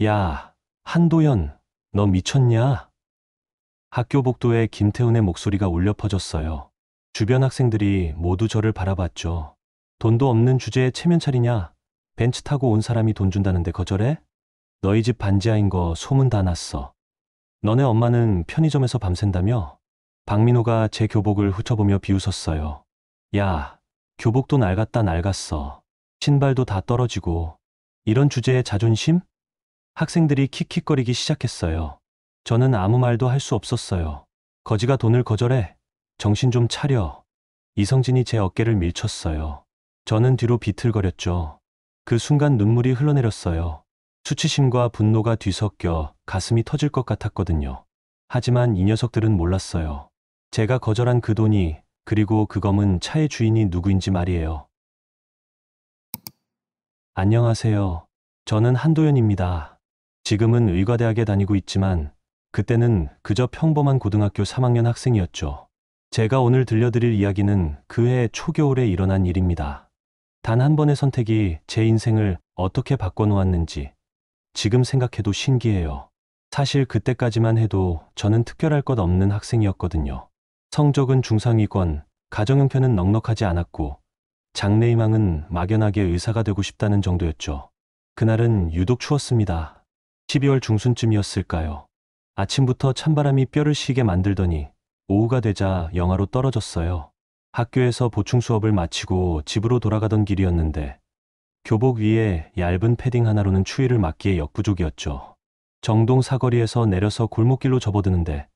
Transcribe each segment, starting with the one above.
야, 한도연, 너 미쳤냐? 학교 복도에 김태훈의 목소리가 울려 퍼졌어요. 주변 학생들이 모두 저를 바라봤죠. 돈도 없는 주제에 체면 차리냐? 벤츠 타고 온 사람이 돈 준다는데 거절해? 너희 집 반지하인 거 소문 다 났어. 너네 엄마는 편의점에서 밤샌다며? 박민호가 제 교복을 훑어보며 비웃었어요. 야, 교복도 낡았다 낡았어. 신발도 다 떨어지고. 이런 주제에 자존심? 학생들이 킥킥거리기 시작했어요. 저는 아무 말도 할 수 없었어요. 거지가 돈을 거절해. 정신 좀 차려. 이성진이 제 어깨를 밀쳤어요. 저는 뒤로 비틀거렸죠. 그 순간 눈물이 흘러내렸어요. 수치심과 분노가 뒤섞여 가슴이 터질 것 같았거든요. 하지만 이 녀석들은 몰랐어요. 제가 거절한 그 돈이, 그리고 그 검은 차의 주인이 누구인지 말이에요. 안녕하세요. 저는 한도연입니다. 지금은 의과대학에 다니고 있지만 그때는 그저 평범한 고등학교 3학년 학생이었죠. 제가 오늘 들려드릴 이야기는 그해 초겨울에 일어난 일입니다. 단 한 번의 선택이 제 인생을 어떻게 바꿔놓았는지 지금 생각해도 신기해요. 사실 그때까지만 해도 저는 특별할 것 없는 학생이었거든요. 성적은 중상위권, 가정 형편은 넉넉하지 않았고 장래희망은 막연하게 의사가 되고 싶다는 정도였죠. 그날은 유독 추웠습니다. 12월 중순쯤이었을까요? 아침부터 찬바람이 뼈를 시게 만들더니 오후가 되자 영하로 떨어졌어요. 학교에서 보충 수업을 마치고 집으로 돌아가던 길이었는데 교복 위에 얇은 패딩 하나로는 추위를 막기에 역부족이었죠. 정동 사거리에서 내려서 골목길로 접어드는데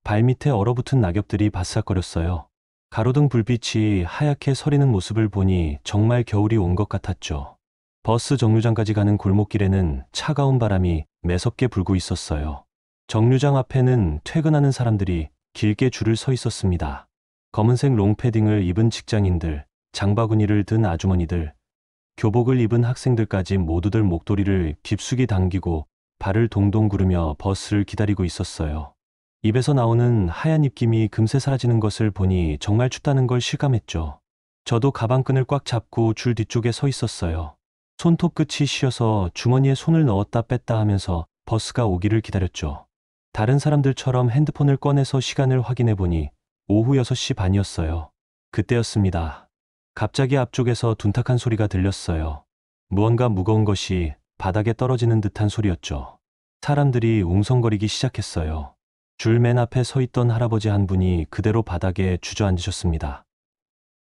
발밑에 얼어붙은 낙엽들이 바싹거렸어요. 가로등 불빛이 하얗게 서리는 모습을 보니 정말 겨울이 온 것 같았죠. 버스 정류장까지 가는 골목길에는 차가운 바람이 매섭게 불고 있었어요. 정류장 앞에는 퇴근하는 사람들이 길게 줄을 서 있었습니다. 검은색 롱패딩을 입은 직장인들, 장바구니를 든 아주머니들, 교복을 입은 학생들까지 모두들 목도리를 깊숙이 당기고 발을 동동 구르며 버스를 기다리고 있었어요. 입에서 나오는 하얀 입김이 금세 사라지는 것을 보니 정말 춥다는 걸 실감했죠. 저도 가방끈을 꽉 잡고 줄 뒤쪽에 서 있었어요. 손톱 끝이 시려서 주머니에 손을 넣었다 뺐다 하면서 버스가 오기를 기다렸죠. 다른 사람들처럼 핸드폰을 꺼내서 시간을 확인해 보니 오후 6시 반이었어요. 그때였습니다. 갑자기 앞쪽에서 둔탁한 소리가 들렸어요. 무언가 무거운 것이 바닥에 떨어지는 듯한 소리였죠. 사람들이 웅성거리기 시작했어요. 줄 맨 앞에 서 있던 할아버지 한 분이 그대로 바닥에 주저앉으셨습니다.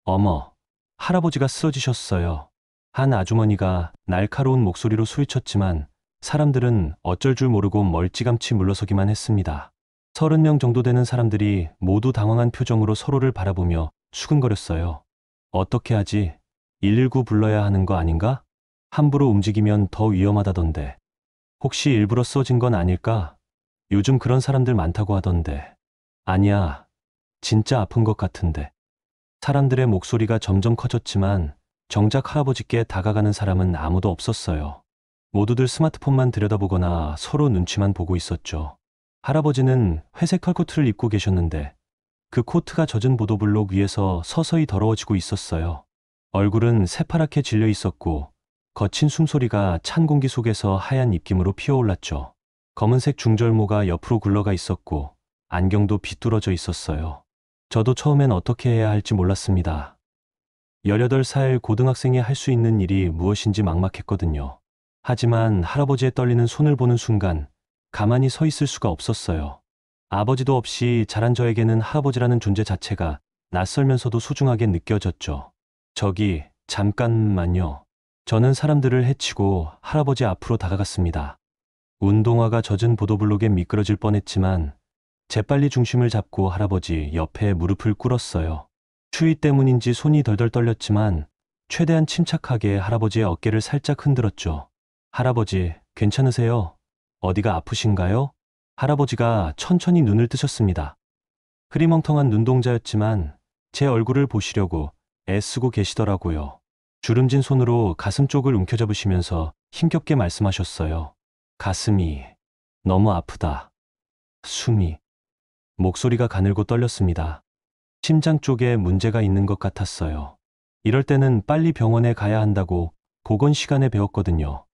어머, 할아버지가 쓰러지셨어요. 한 아주머니가 날카로운 목소리로 소리쳤지만 사람들은 어쩔 줄 모르고 멀찌감치 물러서기만 했습니다. 30명 정도 되는 사람들이 모두 당황한 표정으로 서로를 바라보며 수근거렸어요. 어떻게 하지? 119 불러야 하는 거 아닌가? 함부로 움직이면 더 위험하다던데. 혹시 일부러 쓰러진 건 아닐까? 요즘 그런 사람들 많다고 하던데. 아니야, 진짜 아픈 것 같은데. 사람들의 목소리가 점점 커졌지만 정작 할아버지께 다가가는 사람은 아무도 없었어요. 모두들 스마트폰만 들여다보거나 서로 눈치만 보고 있었죠. 할아버지는 회색 털코트를 입고 계셨는데 그 코트가 젖은 보도블록 위에서 서서히 더러워지고 있었어요. 얼굴은 새파랗게 질려 있었고 거친 숨소리가 찬 공기 속에서 하얀 입김으로 피어올랐죠. 검은색 중절모가 옆으로 굴러가 있었고 안경도 비뚤어져 있었어요. 저도 처음엔 어떻게 해야 할지 몰랐습니다. 18살 고등학생이 할 수 있는 일이 무엇인지 막막했거든요. 하지만 할아버지의 떨리는 손을 보는 순간 가만히 서 있을 수가 없었어요. 아버지도 없이 자란 저에게는 할아버지라는 존재 자체가 낯설면서도 소중하게 느껴졌죠. 저기, 잠깐만요. 저는 사람들을 헤치고 할아버지 앞으로 다가갔습니다. 운동화가 젖은 보도블록에 미끄러질 뻔했지만 재빨리 중심을 잡고 할아버지 옆에 무릎을 꿇었어요. 추위 때문인지 손이 덜덜 떨렸지만 최대한 침착하게 할아버지의 어깨를 살짝 흔들었죠. 할아버지, 괜찮으세요? 어디가 아프신가요? 할아버지가 천천히 눈을 뜨셨습니다. 흐리멍텅한 눈동자였지만 제 얼굴을 보시려고 애쓰고 계시더라고요. 주름진 손으로 가슴 쪽을 움켜잡으시면서 힘겹게 말씀하셨어요. 가슴이 너무 아프다. 숨이. 목소리가 가늘고 떨렸습니다. 심장 쪽에 문제가 있는 것 같았어요. 이럴 때는 빨리 병원에 가야 한다고 보건 시간에 배웠거든요.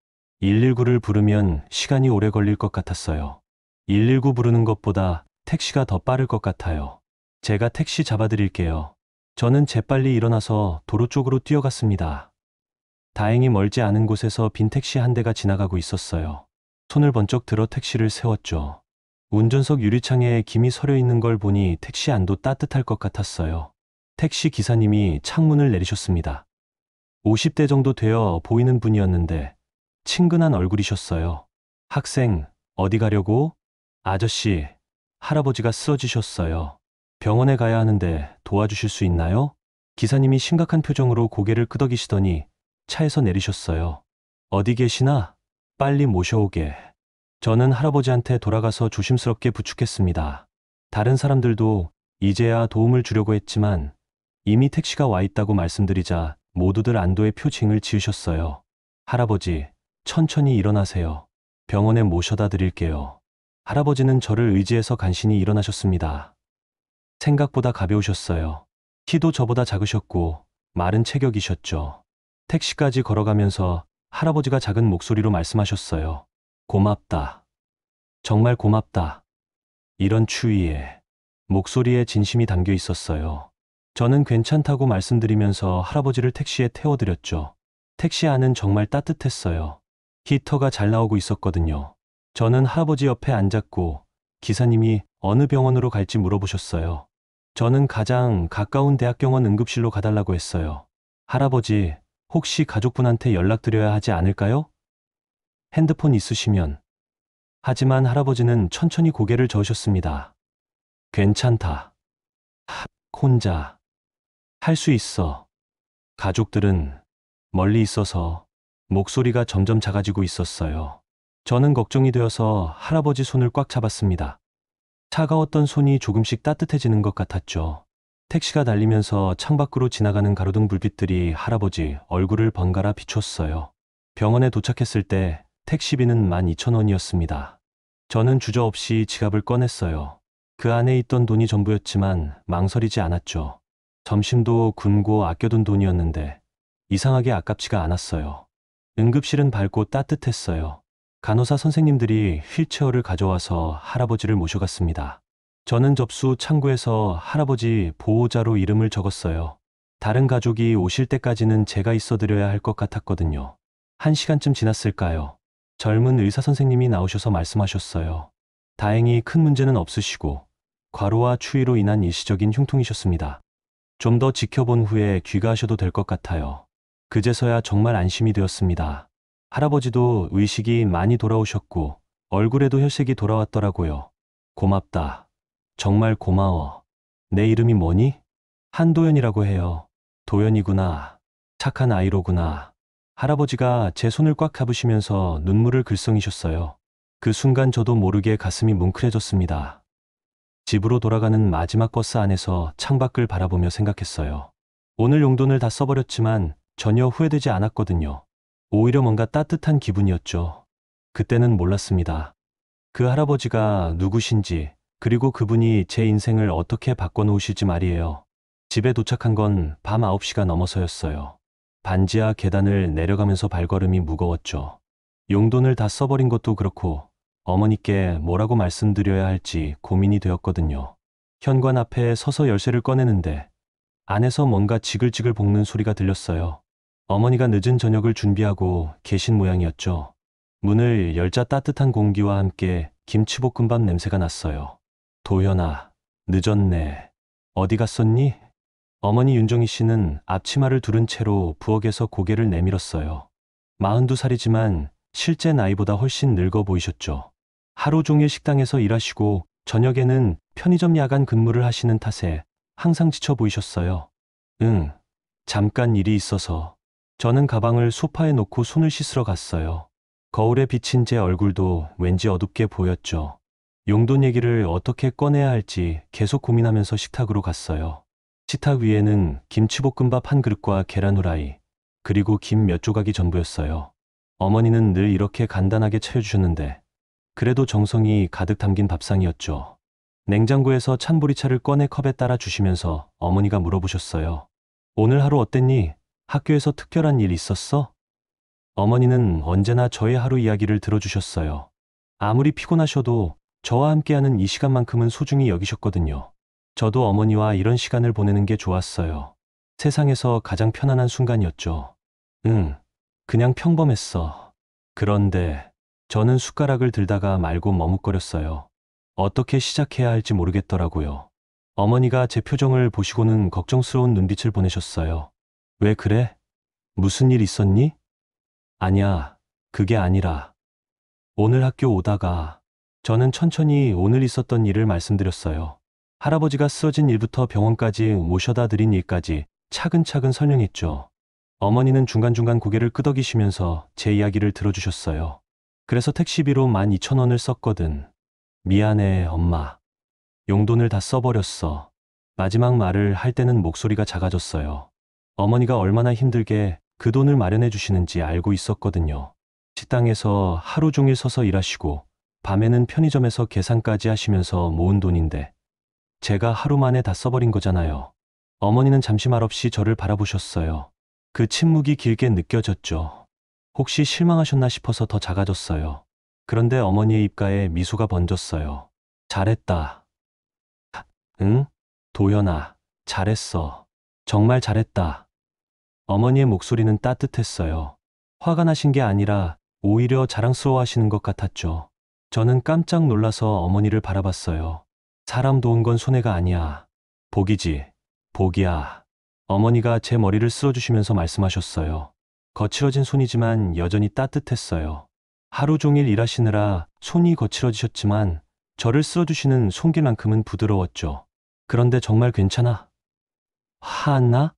119를 부르면 시간이 오래 걸릴 것 같았어요. 119 부르는 것보다 택시가 더 빠를 것 같아요. 제가 택시 잡아드릴게요. 저는 재빨리 일어나서 도로 쪽으로 뛰어갔습니다. 다행히 멀지 않은 곳에서 빈 택시 한 대가 지나가고 있었어요. 손을 번쩍 들어 택시를 세웠죠. 운전석 유리창에 김이 서려 있는 걸 보니 택시 안도 따뜻할 것 같았어요. 택시 기사님이 창문을 내리셨습니다. 50대 정도 되어 보이는 분이었는데 친근한 얼굴이셨어요. 학생, 어디 가려고? 아저씨, 할아버지가 쓰러지셨어요. 병원에 가야 하는데 도와주실 수 있나요? 기사님이 심각한 표정으로 고개를 끄덕이시더니 차에서 내리셨어요. 어디 계시나? 빨리 모셔오게. 저는 할아버지한테 돌아가서 조심스럽게 부축했습니다. 다른 사람들도 이제야 도움을 주려고 했지만 이미 택시가 와 있다고 말씀드리자 모두들 안도의 표징을 지으셨어요. 할아버지, 천천히 일어나세요. 병원에 모셔다 드릴게요. 할아버지는 저를 의지해서 간신히 일어나셨습니다. 생각보다 가벼우셨어요. 키도 저보다 작으셨고 마른 체격이셨죠. 택시까지 걸어가면서 할아버지가 작은 목소리로 말씀하셨어요. 고맙다. 정말 고맙다. 이런 추위에. 목소리에 진심이 담겨 있었어요. 저는 괜찮다고 말씀드리면서 할아버지를 택시에 태워드렸죠. 택시 안은 정말 따뜻했어요. 히터가 잘 나오고 있었거든요. 저는 할아버지 옆에 앉았고 기사님이 어느 병원으로 갈지 물어보셨어요. 저는 가장 가까운 대학병원 응급실로 가달라고 했어요. 할아버지, 혹시 가족분한테 연락드려야 하지 않을까요? 핸드폰 있으시면. 하지만 할아버지는 천천히 고개를 저으셨습니다. 괜찮다. 혼자. 할 수 있어. 가족들은 멀리 있어서 목소리가 점점 작아지고 있었어요. 저는 걱정이 되어서 할아버지 손을 꽉 잡았습니다. 차가웠던 손이 조금씩 따뜻해지는 것 같았죠. 택시가 달리면서 창밖으로 지나가는 가로등 불빛들이 할아버지 얼굴을 번갈아 비췄어요. 병원에 도착했을 때 택시비는 12,000원이었습니다. 저는 주저없이 지갑을 꺼냈어요. 그 안에 있던 돈이 전부였지만 망설이지 않았죠. 점심도 굶고 아껴둔 돈이었는데 이상하게 아깝지가 않았어요. 응급실은 밝고 따뜻했어요. 간호사 선생님들이 휠체어를 가져와서 할아버지를 모셔갔습니다. 저는 접수 창구에서 할아버지 보호자로 이름을 적었어요. 다른 가족이 오실 때까지는 제가 있어드려야 할 것 같았거든요. 1시간쯤 지났을까요? 젊은 의사 선생님이 나오셔서 말씀하셨어요. 다행히 큰 문제는 없으시고 과로와 추위로 인한 일시적인 흉통이셨습니다. 좀 더 지켜본 후에 귀가하셔도 될 것 같아요. 그제서야 정말 안심이 되었습니다. 할아버지도 의식이 많이 돌아오셨고 얼굴에도 혈색이 돌아왔더라고요. 고맙다. 정말 고마워. 내 이름이 뭐니? 한도연이라고 해요. 도연이구나. 착한 아이로구나. 할아버지가 제 손을 꽉 잡으시면서 눈물을 글썽이셨어요. 그 순간 저도 모르게 가슴이 뭉클해졌습니다. 집으로 돌아가는 마지막 버스 안에서 창밖을 바라보며 생각했어요. 오늘 용돈을 다 써버렸지만 전혀 후회되지 않았거든요. 오히려 뭔가 따뜻한 기분이었죠. 그때는 몰랐습니다. 그 할아버지가 누구신지, 그리고 그분이 제 인생을 어떻게 바꿔놓으실지 말이에요. 집에 도착한 건 밤 9시가 넘어서였어요. 반지하 계단을 내려가면서 발걸음이 무거웠죠. 용돈을 다 써버린 것도 그렇고 어머니께 뭐라고 말씀드려야 할지 고민이 되었거든요. 현관 앞에 서서 열쇠를 꺼내는데 안에서 뭔가 지글지글 볶는 소리가 들렸어요. 어머니가 늦은 저녁을 준비하고 계신 모양이었죠. 문을 열자 따뜻한 공기와 함께 김치볶음밥 냄새가 났어요. 도연아, 늦었네. 어디 갔었니? 어머니 윤정희 씨는 앞치마를 두른 채로 부엌에서 고개를 내밀었어요. 42살이지만 실제 나이보다 훨씬 늙어 보이셨죠. 하루 종일 식당에서 일하시고 저녁에는 편의점 야간 근무를 하시는 탓에 항상 지쳐 보이셨어요. 응, 잠깐 일이 있어서. 저는 가방을 소파에 놓고 손을 씻으러 갔어요. 거울에 비친 제 얼굴도 왠지 어둡게 보였죠. 용돈 얘기를 어떻게 꺼내야 할지 계속 고민하면서 식탁으로 갔어요. 식탁 위에는 김치볶음밥 한 그릇과 계란 후라이, 그리고 김 몇 조각이 전부였어요. 어머니는 늘 이렇게 간단하게 차려주셨는데 그래도 정성이 가득 담긴 밥상이었죠. 냉장고에서 찬 보리차를 꺼내 컵에 따라 주시면서 어머니가 물어보셨어요. 오늘 하루 어땠니? 학교에서 특별한 일 있었어? 어머니는 언제나 저의 하루 이야기를 들어주셨어요. 아무리 피곤하셔도 저와 함께하는 이 시간만큼은 소중히 여기셨거든요. 저도 어머니와 이런 시간을 보내는 게 좋았어요. 세상에서 가장 편안한 순간이었죠. 응, 그냥 평범했어. 그런데 저는 숟가락을 들다가 말고 머뭇거렸어요. 어떻게 시작해야 할지 모르겠더라고요. 어머니가 제 표정을 보시고는 걱정스러운 눈빛을 보내셨어요. 왜 그래? 무슨 일 있었니? 아니야, 그게 아니라 오늘 학교 오다가 저는 천천히 오늘 있었던 일을 말씀드렸어요. 할아버지가 쓰러진 일부터 병원까지 모셔다 드린 일까지 차근차근 설명했죠. 어머니는 중간중간 고개를 끄덕이시면서 제 이야기를 들어주셨어요. 그래서 택시비로 12,000원을 썼거든. 미안해, 엄마. 용돈을 다 써버렸어. 마지막 말을 할 때는 목소리가 작아졌어요. 어머니가 얼마나 힘들게 그 돈을 마련해 주시는지 알고 있었거든요. 식당에서 하루 종일 서서 일하시고 밤에는 편의점에서 계산까지 하시면서 모은 돈인데 제가 하루 만에 다 써버린 거잖아요. 어머니는 잠시 말없이 저를 바라보셨어요. 그 침묵이 길게 느껴졌죠. 혹시 실망하셨나 싶어서 더 작아졌어요. 그런데 어머니의 입가에 미소가 번졌어요. 잘했다. 응? 도연아, 잘했어. 정말 잘했다. 어머니의 목소리는 따뜻했어요. 화가 나신 게 아니라 오히려 자랑스러워 하시는 것 같았죠. 저는 깜짝 놀라서 어머니를 바라봤어요. 사람 도운 건 손해가 아니야. 복이지. 복이야. 어머니가 제 머리를 쓸어주시면서 말씀하셨어요. 거칠어진 손이지만 여전히 따뜻했어요. 하루 종일 일하시느라 손이 거칠어지셨지만 저를 쓸어주시는 손길만큼은 부드러웠죠. 그런데 정말 괜찮아? 화 안 나?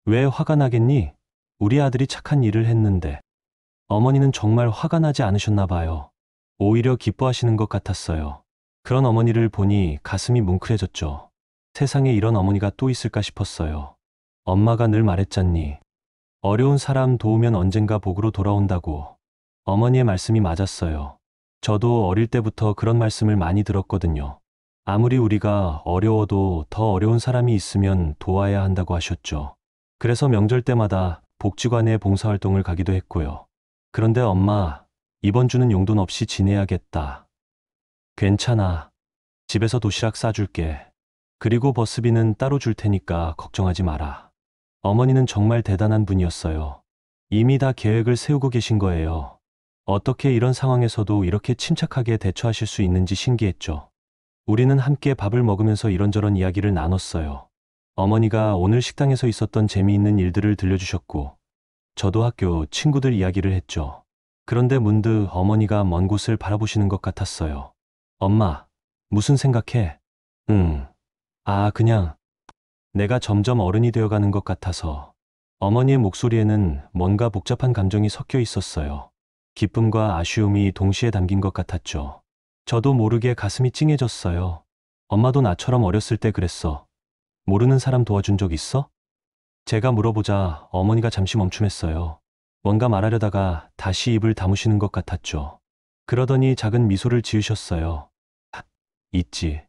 왜 화가 나겠니? 우리 아들이 착한 일을 했는데. 어머니는 정말 화가 나지 않으셨나 봐요. 오히려 기뻐하시는 것 같았어요. 그런 어머니를 보니 가슴이 뭉클해졌죠. 세상에 이런 어머니가 또 있을까 싶었어요. 엄마가 늘 말했잖니. 어려운 사람 도우면 언젠가 복으로 돌아온다고. 어머니의 말씀이 맞았어요. 저도 어릴 때부터 그런 말씀을 많이 들었거든요. 아무리 우리가 어려워도 더 어려운 사람이 있으면 도와야 한다고 하셨죠. 그래서 명절 때마다 복지관에 봉사활동을 가기도 했고요. 그런데 엄마, 이번 주는 용돈 없이 지내야겠다. 괜찮아. 집에서 도시락 싸줄게. 그리고 버스비는 따로 줄 테니까 걱정하지 마라. 어머니는 정말 대단한 분이었어요. 이미 다 계획을 세우고 계신 거예요. 어떻게 이런 상황에서도 이렇게 침착하게 대처하실 수 있는지 신기했죠. 우리는 함께 밥을 먹으면서 이런저런 이야기를 나눴어요. 어머니가 오늘 식당에서 있었던 재미있는 일들을 들려주셨고, 저도 학교 친구들 이야기를 했죠. 그런데 문득 어머니가 먼 곳을 바라보시는 것 같았어요. 엄마, 무슨 생각해? 그냥 내가 점점 어른이 되어가는 것 같아서. 어머니의 목소리에는 뭔가 복잡한 감정이 섞여 있었어요. 기쁨과 아쉬움이 동시에 담긴 것 같았죠. 저도 모르게 가슴이 찡해졌어요. 엄마도 나처럼 어렸을 때 그랬어. 모르는 사람 도와준 적 있어? 제가 물어보자 어머니가 잠시 멈춤했어요. 뭔가 말하려다가 다시 입을 다무시는 것 같았죠. 그러더니 작은 미소를 지으셨어요. 있지.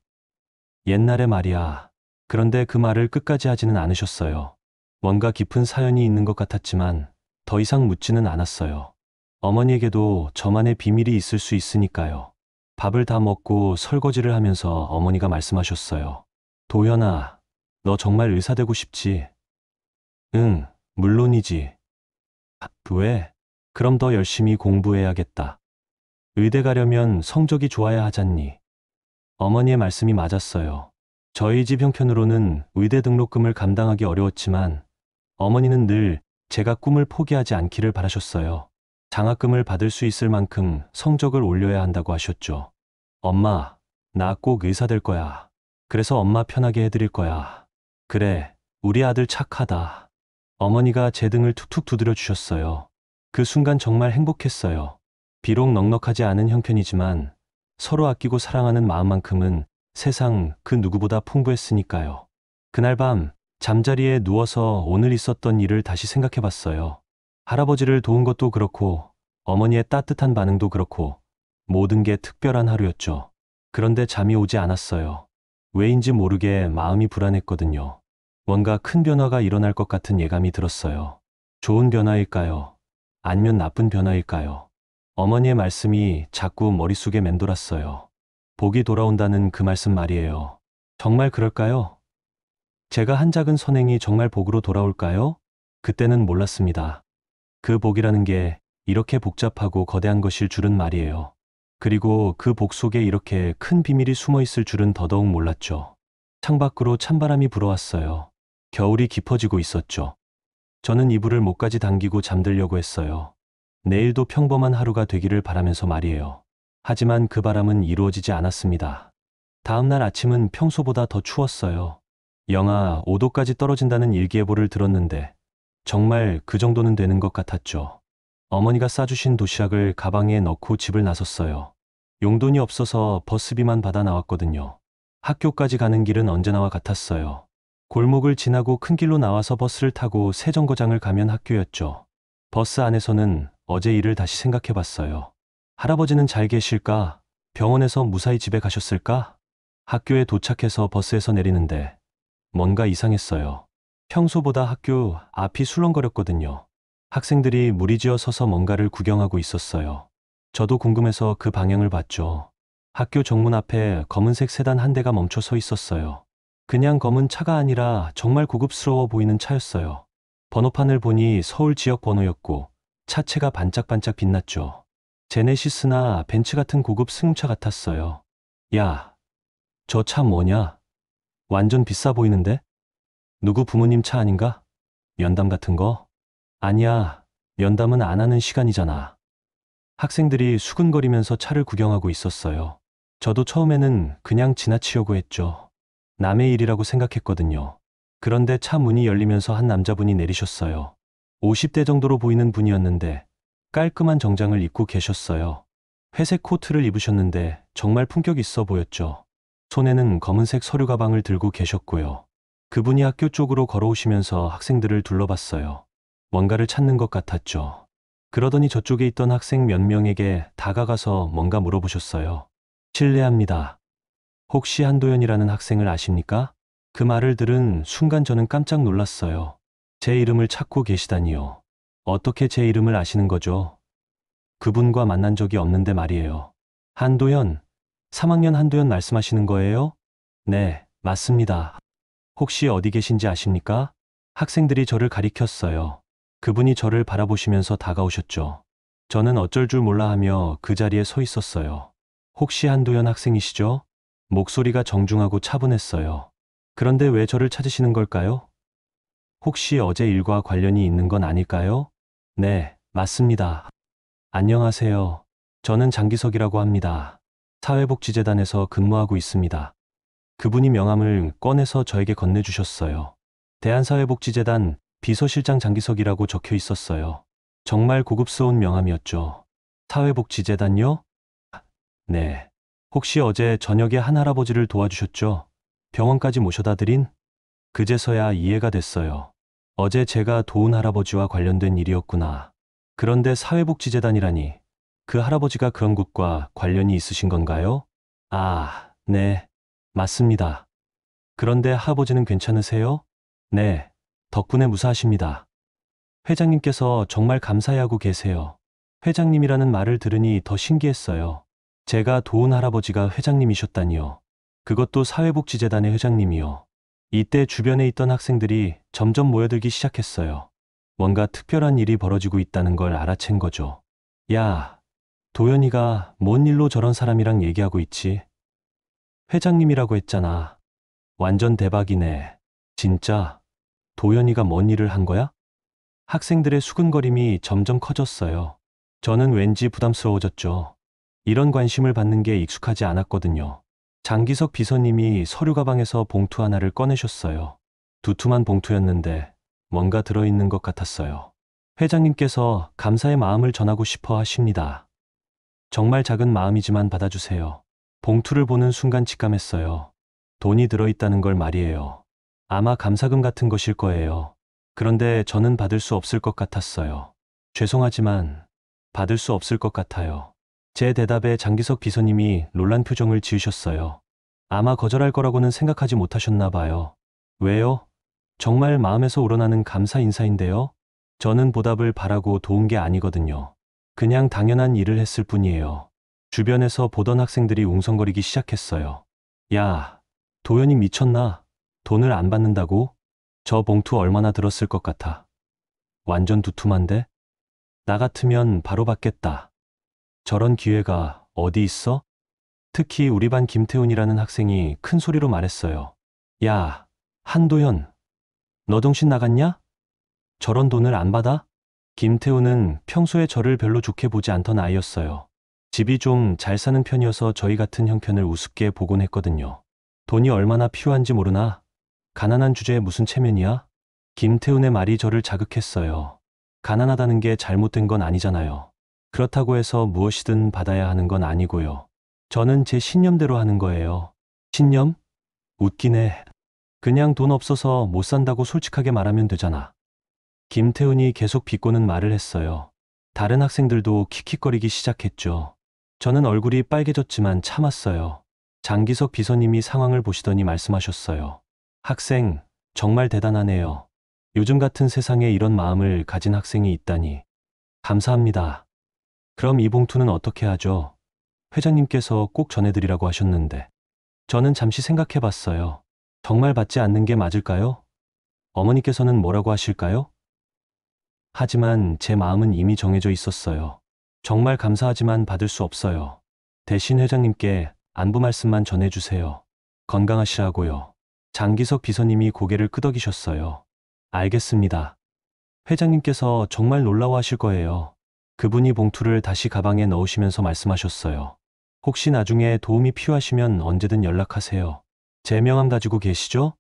옛날에 말이야. 그런데 그 말을 끝까지 하지는 않으셨어요. 뭔가 깊은 사연이 있는 것 같았지만 더 이상 묻지는 않았어요. 어머니에게도 저만의 비밀이 있을 수 있으니까요. 밥을 다 먹고 설거지를 하면서 어머니가 말씀하셨어요. 도연아, 너 정말 의사 되고 싶지? 응, 물론이지. 왜? 그럼 더 열심히 공부해야겠다. 의대 가려면 성적이 좋아야 하잖니. 어머니의 말씀이 맞았어요. 저희 집 형편으로는 의대 등록금을 감당하기 어려웠지만 어머니는 늘 제가 꿈을 포기하지 않기를 바라셨어요. 장학금을 받을 수 있을 만큼 성적을 올려야 한다고 하셨죠. 엄마, 나 꼭 의사 될 거야. 그래서 엄마 편하게 해드릴 거야. 그래, 우리 아들 착하다. 어머니가 제 등을 툭툭 두드려 주셨어요. 그 순간 정말 행복했어요. 비록 넉넉하지 않은 형편이지만 서로 아끼고 사랑하는 마음만큼은 세상 그 누구보다 풍부했으니까요. 그날 밤 잠자리에 누워서 오늘 있었던 일을 다시 생각해 봤어요. 할아버지를 도운 것도 그렇고 어머니의 따뜻한 반응도 그렇고 모든 게 특별한 하루였죠. 그런데 잠이 오지 않았어요. 왜인지 모르게 마음이 불안했거든요. 뭔가 큰 변화가 일어날 것 같은 예감이 들었어요. 좋은 변화일까요? 아니면 나쁜 변화일까요? 어머니의 말씀이 자꾸 머릿속에 맴돌았어요. 복이 돌아온다는 그 말씀 말이에요. 정말 그럴까요? 제가 한 작은 선행이 정말 복으로 돌아올까요? 그때는 몰랐습니다. 그 복이라는 게 이렇게 복잡하고 거대한 것일 줄은 말이에요. 그리고 그 복 속에 이렇게 큰 비밀이 숨어 있을 줄은 더더욱 몰랐죠. 창밖으로 찬바람이 불어왔어요. 겨울이 깊어지고 있었죠. 저는 이불을 목까지 당기고 잠들려고 했어요. 내일도 평범한 하루가 되기를 바라면서 말이에요. 하지만 그 바람은 이루어지지 않았습니다. 다음 날 아침은 평소보다 더 추웠어요. 영하 5도까지 떨어진다는 일기예보를 들었는데 정말 그 정도는 되는 것 같았죠. 어머니가 싸주신 도시락을 가방에 넣고 집을 나섰어요. 용돈이 없어서 버스비만 받아 나왔거든요. 학교까지 가는 길은 언제나와 같았어요. 골목을 지나고 큰 길로 나와서 버스를 타고 세정거장을 가면 학교였죠. 버스 안에서는 어제 일을 다시 생각해 봤어요. 할아버지는 잘 계실까? 병원에서 무사히 집에 가셨을까? 학교에 도착해서 버스에서 내리는데 뭔가 이상했어요. 평소보다 학교 앞이 술렁거렸거든요. 학생들이 무리지어 서서 뭔가를 구경하고 있었어요. 저도 궁금해서 그 방향을 봤죠. 학교 정문 앞에 검은색 세단 한 대가 멈춰 서 있었어요. 그냥 검은 차가 아니라 정말 고급스러워 보이는 차였어요. 번호판을 보니 서울 지역 번호였고 차체가 반짝반짝 빛났죠. 제네시스나 벤츠 같은 고급 승용차 같았어요. 야, 저 차 뭐냐? 완전 비싸 보이는데? 누구 부모님 차 아닌가? 면담 같은 거? 아니야, 면담은 안 하는 시간이잖아. 학생들이 수근거리면서 차를 구경하고 있었어요. 저도 처음에는 그냥 지나치려고 했죠. 남의 일이라고 생각했거든요. 그런데 차 문이 열리면서 한 남자분이 내리셨어요. 50대 정도로 보이는 분이었는데 깔끔한 정장을 입고 계셨어요. 회색 코트를 입으셨는데 정말 품격 있어 보였죠. 손에는 검은색 서류 가방을 들고 계셨고요. 그분이 학교 쪽으로 걸어오시면서 학생들을 둘러봤어요. 뭔가를 찾는 것 같았죠. 그러더니 저쪽에 있던 학생 몇 명에게 다가가서 뭔가 물어보셨어요. 실례합니다. 혹시 한도연이라는 학생을 아십니까? 그 말을 들은 순간 저는 깜짝 놀랐어요. 제 이름을 찾고 계시다니요. 어떻게 제 이름을 아시는 거죠? 그분과 만난 적이 없는데 말이에요. 한도연, 3학년 한도연 말씀하시는 거예요? 네, 맞습니다. 혹시 어디 계신지 아십니까? 학생들이 저를 가리켰어요. 그분이 저를 바라보시면서 다가오셨죠. 저는 어쩔 줄 몰라 하며 그 자리에 서 있었어요. 혹시 한도연 학생이시죠? 목소리가 정중하고 차분했어요. 그런데 왜 저를 찾으시는 걸까요? 혹시 어제 일과 관련이 있는 건 아닐까요? 네, 맞습니다. 안녕하세요. 저는 장기석이라고 합니다. 사회복지재단에서 근무하고 있습니다. 그분이 명함을 꺼내서 저에게 건네주셨어요. 대한사회복지재단 비서실장 장기석이라고 적혀 있었어요. 정말 고급스러운 명함이었죠. 사회복지재단요? 네. 혹시 어제 저녁에 한 할아버지를 도와주셨죠? 병원까지 모셔다 드린? 그제서야 이해가 됐어요. 어제 제가 도운 할아버지와 관련된 일이었구나. 그런데 사회복지재단이라니 그 할아버지가 그런 곳과 관련이 있으신 건가요? 아, 네. 맞습니다. 그런데 할아버지는 괜찮으세요? 네. 덕분에 무사하십니다. 회장님께서 정말 감사해하고 계세요. 회장님이라는 말을 들으니 더 신기했어요. 제가 도운 할아버지가 회장님이셨다니요. 그것도 사회복지재단의 회장님이요. 이때 주변에 있던 학생들이 점점 모여들기 시작했어요. 뭔가 특별한 일이 벌어지고 있다는 걸 알아챈 거죠. 야, 도연이가 뭔 일로 저런 사람이랑 얘기하고 있지? 회장님이라고 했잖아. 완전 대박이네. 진짜 도연이가 뭔 일을 한 거야? 학생들의 수근거림이 점점 커졌어요. 저는 왠지 부담스러워졌죠. 이런 관심을 받는 게 익숙하지 않았거든요. 장기석 비서님이 서류 가방에서 봉투 하나를 꺼내셨어요. 두툼한 봉투였는데 뭔가 들어있는 것 같았어요. 회장님께서 감사의 마음을 전하고 싶어 하십니다. 정말 작은 마음이지만 받아주세요. 봉투를 보는 순간 직감했어요. 돈이 들어있다는 걸 말이에요. 아마 감사금 같은 것일 거예요. 그런데 저는 받을 수 없을 것 같았어요. 죄송하지만 받을 수 없을 것 같아요. 제 대답에 장기석 비서님이 놀란 표정을 지으셨어요. 아마 거절할 거라고는 생각하지 못하셨나 봐요. 왜요? 정말 마음에서 우러나는 감사 인사인데요. 저는 보답을 바라고 도운 게 아니거든요. 그냥 당연한 일을 했을 뿐이에요. 주변에서 보던 학생들이 웅성거리기 시작했어요. 야, 도현이 미쳤나? 돈을 안 받는다고? 저 봉투 얼마나 들었을 것 같아. 완전 두툼한데? 나 같으면 바로 받겠다. 저런 기회가 어디 있어? 특히 우리 반 김태훈이라는 학생이 큰 소리로 말했어요. 야, 한도현, 너 정신 나갔냐? 저런 돈을 안 받아? 김태훈은 평소에 저를 별로 좋게 보지 않던 아이였어요. 집이 좀 잘 사는 편이어서 저희 같은 형편을 우습게 보곤 했거든요. 돈이 얼마나 필요한지 모르나? 가난한 주제에 무슨 체면이야? 김태훈의 말이 저를 자극했어요. 가난하다는 게 잘못된 건 아니잖아요. 그렇다고 해서 무엇이든 받아야 하는 건 아니고요. 저는 제 신념대로 하는 거예요. 신념? 웃기네. 그냥 돈 없어서 못 산다고 솔직하게 말하면 되잖아. 김태훈이 계속 비꼬는 말을 했어요. 다른 학생들도 킥킥거리기 시작했죠. 저는 얼굴이 빨개졌지만 참았어요. 장기석 비서님이 상황을 보시더니 말씀하셨어요. 학생, 정말 대단하네요. 요즘 같은 세상에 이런 마음을 가진 학생이 있다니. 감사합니다. 그럼 이 봉투는 어떻게 하죠? 회장님께서 꼭 전해드리라고 하셨는데. 저는 잠시 생각해 봤어요. 정말 받지 않는 게 맞을까요? 어머니께서는 뭐라고 하실까요? 하지만 제 마음은 이미 정해져 있었어요. 정말 감사하지만 받을 수 없어요. 대신 회장님께 안부 말씀만 전해주세요. 건강하시라고요. 장기석 비서님이 고개를 끄덕이셨어요. 알겠습니다. 회장님께서 정말 놀라워하실 거예요. 그분이 봉투를 다시 가방에 넣으시면서 말씀하셨어요. 혹시 나중에 도움이 필요하시면 언제든 연락하세요. 제 명함 가지고 계시죠?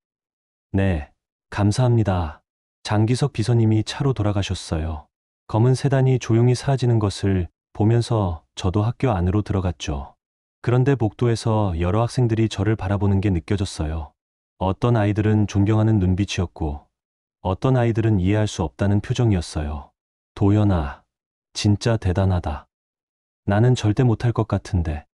네, 감사합니다. 장기석 비서님이 차로 돌아가셨어요. 검은 세단이 조용히 사라지는 것을 보면서 저도 학교 안으로 들어갔죠. 그런데 복도에서 여러 학생들이 저를 바라보는 게 느껴졌어요. 어떤 아이들은 존경하는 눈빛이었고, 어떤 아이들은 이해할 수 없다는 표정이었어요. 도연아, 진짜 대단하다. 나는 절대 못할 것 같은데.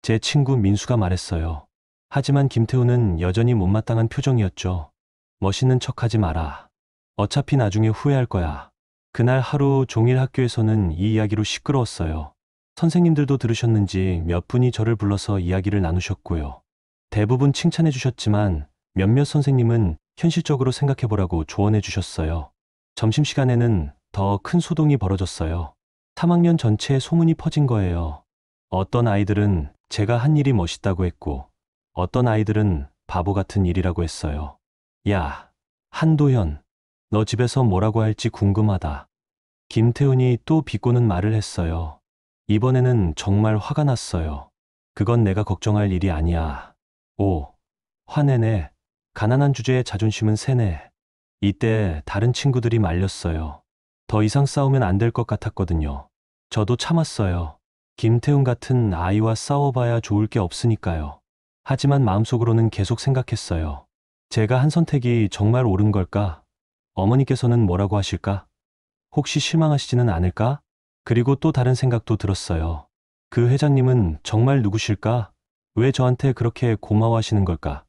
제 친구 민수가 말했어요. 하지만 김태우는 여전히 못마땅한 표정이었죠. 멋있는 척하지 마라. 어차피 나중에 후회할 거야. 그날 하루 종일 학교에서는 이 이야기로 시끄러웠어요. 선생님들도 들으셨는지 몇 분이 저를 불러서 이야기를 나누셨고요. 대부분 칭찬해 주셨지만 몇몇 선생님은 현실적으로 생각해보라고 조언해 주셨어요. 점심시간에는 더 큰 소동이 벌어졌어요. 3학년 전체에 소문이 퍼진 거예요. 어떤 아이들은 제가 한 일이 멋있다고 했고, 어떤 아이들은 바보 같은 일이라고 했어요. 야, 한도현, 너 집에서 뭐라고 할지 궁금하다. 김태훈이 또 비꼬는 말을 했어요. 이번에는 정말 화가 났어요. 그건 내가 걱정할 일이 아니야. 오, 화내네. 가난한 주제에 자존심은 세네. 이때 다른 친구들이 말렸어요. 더 이상 싸우면 안 될 것 같았거든요. 저도 참았어요. 김태훈 같은 아이와 싸워봐야 좋을 게 없으니까요. 하지만 마음속으로는 계속 생각했어요. 제가 한 선택이 정말 옳은 걸까? 어머니께서는 뭐라고 하실까? 혹시 실망하시지는 않을까? 그리고 또 다른 생각도 들었어요. 그 회장님은 정말 누구실까? 왜 저한테 그렇게 고마워하시는 걸까?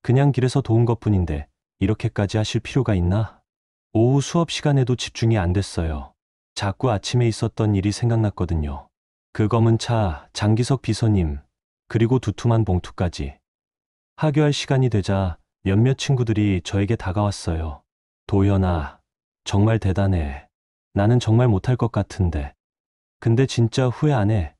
그냥 길에서 도운 것뿐인데 이렇게까지 하실 필요가 있나? 오후 수업 시간에도 집중이 안 됐어요. 자꾸 아침에 있었던 일이 생각났거든요. 그 검은 차, 장기석 비서님, 그리고 두툼한 봉투까지. 하교할 시간이 되자 몇몇 친구들이 저에게 다가왔어요. 도연아, 정말 대단해. 나는 정말 못할 것 같은데. 근데 진짜 후회 안 해.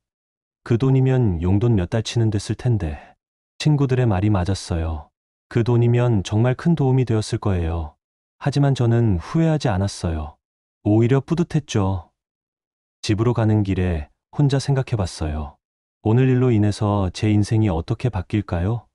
그 돈이면 용돈 몇 달 치는 데 쓸 텐데. 친구들의 말이 맞았어요. 그 돈이면 정말 큰 도움이 되었을 거예요. 하지만 저는 후회하지 않았어요. 오히려 뿌듯했죠. 집으로 가는 길에 혼자 생각해 봤어요. 오늘 일로 인해서 제 인생이 어떻게 바뀔까요?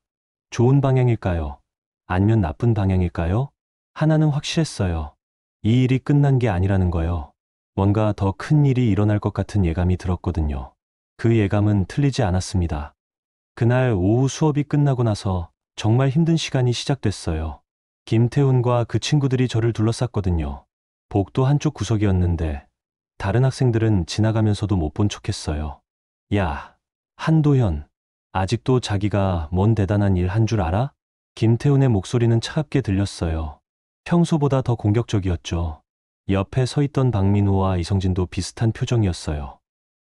좋은 방향일까요? 아니면 나쁜 방향일까요? 하나는 확실했어요. 이 일이 끝난 게 아니라는 거요. 뭔가 더 큰 일이 일어날 것 같은 예감이 들었거든요. 그 예감은 틀리지 않았습니다. 그날 오후 수업이 끝나고 나서 정말 힘든 시간이 시작됐어요. 김태훈과 그 친구들이 저를 둘러쌌거든요. 복도 한쪽 구석이었는데 다른 학생들은 지나가면서도 못 본 척했어요. 야, 한도현, 아직도 자기가 뭔 대단한 일 한 줄 알아? 김태훈의 목소리는 차갑게 들렸어요. 평소보다 더 공격적이었죠. 옆에 서 있던 박민호와 이성진도 비슷한 표정이었어요.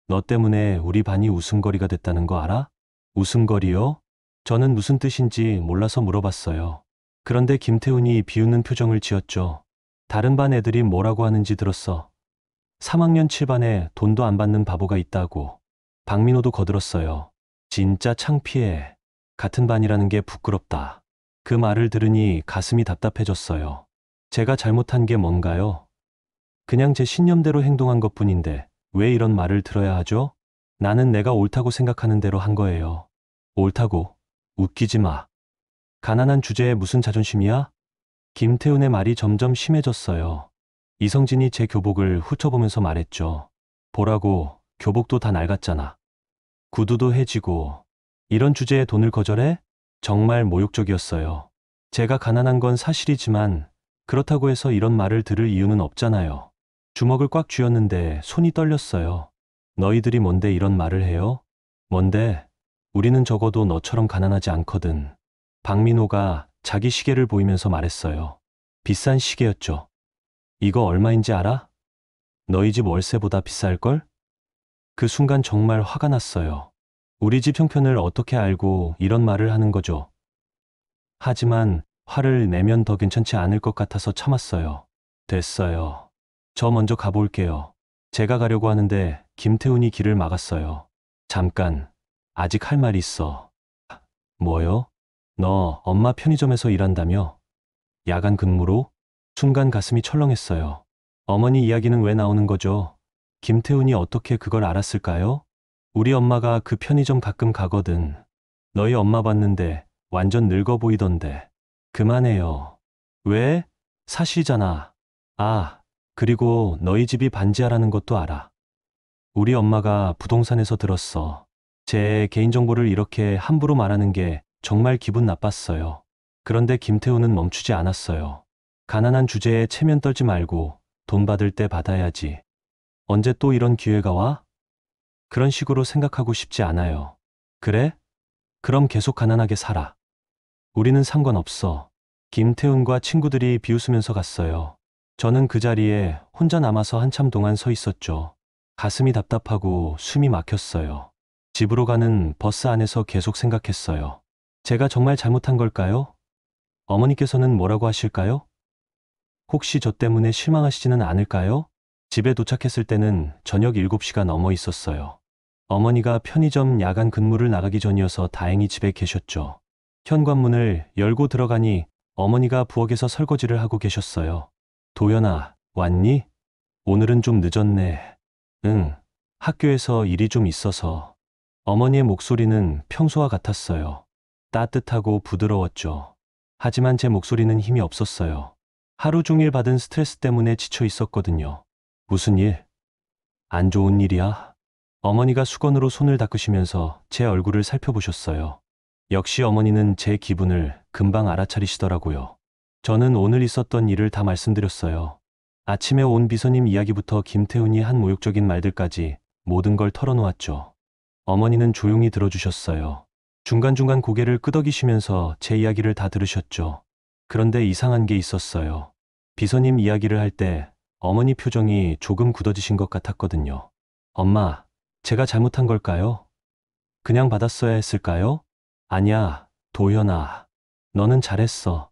너 때문에 우리 반이 웃음거리가 됐다는 거 알아? 웃음거리요? 저는 무슨 뜻인지 몰라서 물어봤어요. 그런데 김태훈이 비웃는 표정을 지었죠. 다른 반 애들이 뭐라고 하는지 들었어. 3학년 7반에 돈도 안 받는 바보가 있다고. 박민호도 거들었어요. 진짜 창피해. 같은 반이라는 게 부끄럽다. 그 말을 들으니 가슴이 답답해졌어요. 제가 잘못한 게 뭔가요? 그냥 제 신념대로 행동한 것뿐인데 왜 이런 말을 들어야 하죠? 나는 내가 옳다고 생각하는 대로 한 거예요. 옳다고? 웃기지 마. 가난한 주제에 무슨 자존심이야? 김태훈의 말이 점점 심해졌어요. 이성진이 제 교복을 훑어보면서 말했죠. 보라고, 교복도 다 낡았잖아. 구두도 해지고. 이런 주제에 돈을 거절해? 정말 모욕적이었어요. 제가 가난한 건 사실이지만 그렇다고 해서 이런 말을 들을 이유는 없잖아요. 주먹을 꽉 쥐었는데 손이 떨렸어요. 너희들이 뭔데 이런 말을 해요? 뭔데? 우리는 적어도 너처럼 가난하지 않거든. 박민호가 자기 시계를 보이면서 말했어요. 비싼 시계였죠. 이거 얼마인지 알아? 너희 집 월세보다 비쌀걸? 그 순간 정말 화가 났어요. 우리 집 형편을 어떻게 알고 이런 말을 하는 거죠? 하지만 화를 내면 더 괜찮지 않을 것 같아서 참았어요. 됐어요. 저 먼저 가볼게요. 제가 가려고 하는데 김태훈이 길을 막았어요. 잠깐, 아직 할 말 있어. 뭐요? 너 엄마 편의점에서 일한다며? 야간 근무로? 순간 가슴이 철렁했어요. 어머니 이야기는 왜 나오는 거죠? 김태훈이 어떻게 그걸 알았을까요? 우리 엄마가 그 편의점 가끔 가거든. 너희 엄마 봤는데 완전 늙어 보이던데. 그만해요. 왜? 사실이잖아. 아, 그리고 너희 집이 반지하라는 것도 알아. 우리 엄마가 부동산에서 들었어. 제 개인정보를 이렇게 함부로 말하는 게 정말 기분 나빴어요. 그런데 김태훈은 멈추지 않았어요. 가난한 주제에 체면 떨지 말고 돈 받을 때 받아야지. 언제 또 이런 기회가 와? 그런 식으로 생각하고 싶지 않아요. 그래? 그럼 계속 가난하게 살아. 우리는 상관없어. 김태훈과 친구들이 비웃으면서 갔어요. 저는 그 자리에 혼자 남아서 한참 동안 서 있었죠. 가슴이 답답하고 숨이 막혔어요. 집으로 가는 버스 안에서 계속 생각했어요. 제가 정말 잘못한 걸까요? 어머니께서는 뭐라고 하실까요? 혹시 저 때문에 실망하시지는 않을까요? 집에 도착했을 때는 저녁 7시가 넘어 있었어요. 어머니가 편의점 야간 근무를 나가기 전이어서 다행히 집에 계셨죠. 현관문을 열고 들어가니 어머니가 부엌에서 설거지를 하고 계셨어요. 도연아, 왔니? 오늘은 좀 늦었네. 응, 학교에서 일이 좀 있어서. 어머니의 목소리는 평소와 같았어요. 따뜻하고 부드러웠죠. 하지만 제 목소리는 힘이 없었어요. 하루 종일 받은 스트레스 때문에 지쳐 있었거든요. 무슨 일? 안 좋은 일이야? 어머니가 수건으로 손을 닦으시면서 제 얼굴을 살펴보셨어요. 역시 어머니는 제 기분을 금방 알아차리시더라고요. 저는 오늘 있었던 일을 다 말씀드렸어요. 아침에 온 비서님 이야기부터 김태훈이 한 모욕적인 말들까지 모든 걸 털어놓았죠. 어머니는 조용히 들어주셨어요. 중간중간 고개를 끄덕이시면서 제 이야기를 다 들으셨죠. 그런데 이상한 게 있었어요. 비서님 이야기를 할 때 어머니 표정이 조금 굳어지신 것 같았거든요. 엄마, 제가 잘못한 걸까요? 그냥 받았어야 했을까요? 아니야, 도현아. 너는 잘했어.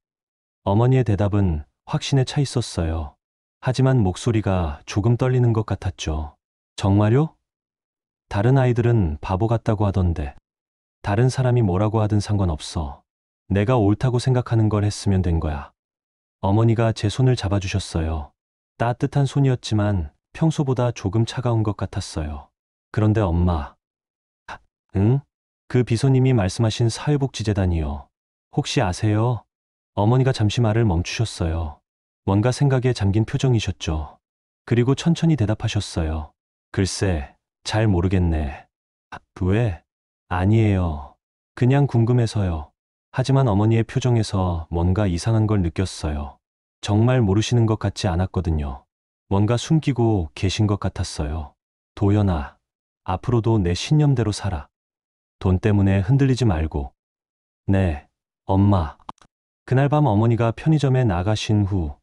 어머니의 대답은 확신에 차 있었어요. 하지만 목소리가 조금 떨리는 것 같았죠. 정말요? 다른 아이들은 바보 같다고 하던데. 다른 사람이 뭐라고 하든 상관없어. 내가 옳다고 생각하는 걸 했으면 된 거야. 어머니가 제 손을 잡아주셨어요. 따뜻한 손이었지만 평소보다 조금 차가운 것 같았어요. 그런데 엄마. 응? 그 비서님이 말씀하신 사회복지재단이요. 혹시 아세요? 어머니가 잠시 말을 멈추셨어요. 뭔가 생각에 잠긴 표정이셨죠. 그리고 천천히 대답하셨어요. 글쎄, 잘 모르겠네. 왜? 아니에요. 그냥 궁금해서요. 하지만 어머니의 표정에서 뭔가 이상한 걸 느꼈어요. 정말 모르시는 것 같지 않았거든요. 뭔가 숨기고 계신 것 같았어요. 도연아, 앞으로도 내 신념대로 살아. 돈 때문에 흔들리지 말고. 네, 엄마. 그날 밤 어머니가 편의점에 나가신 후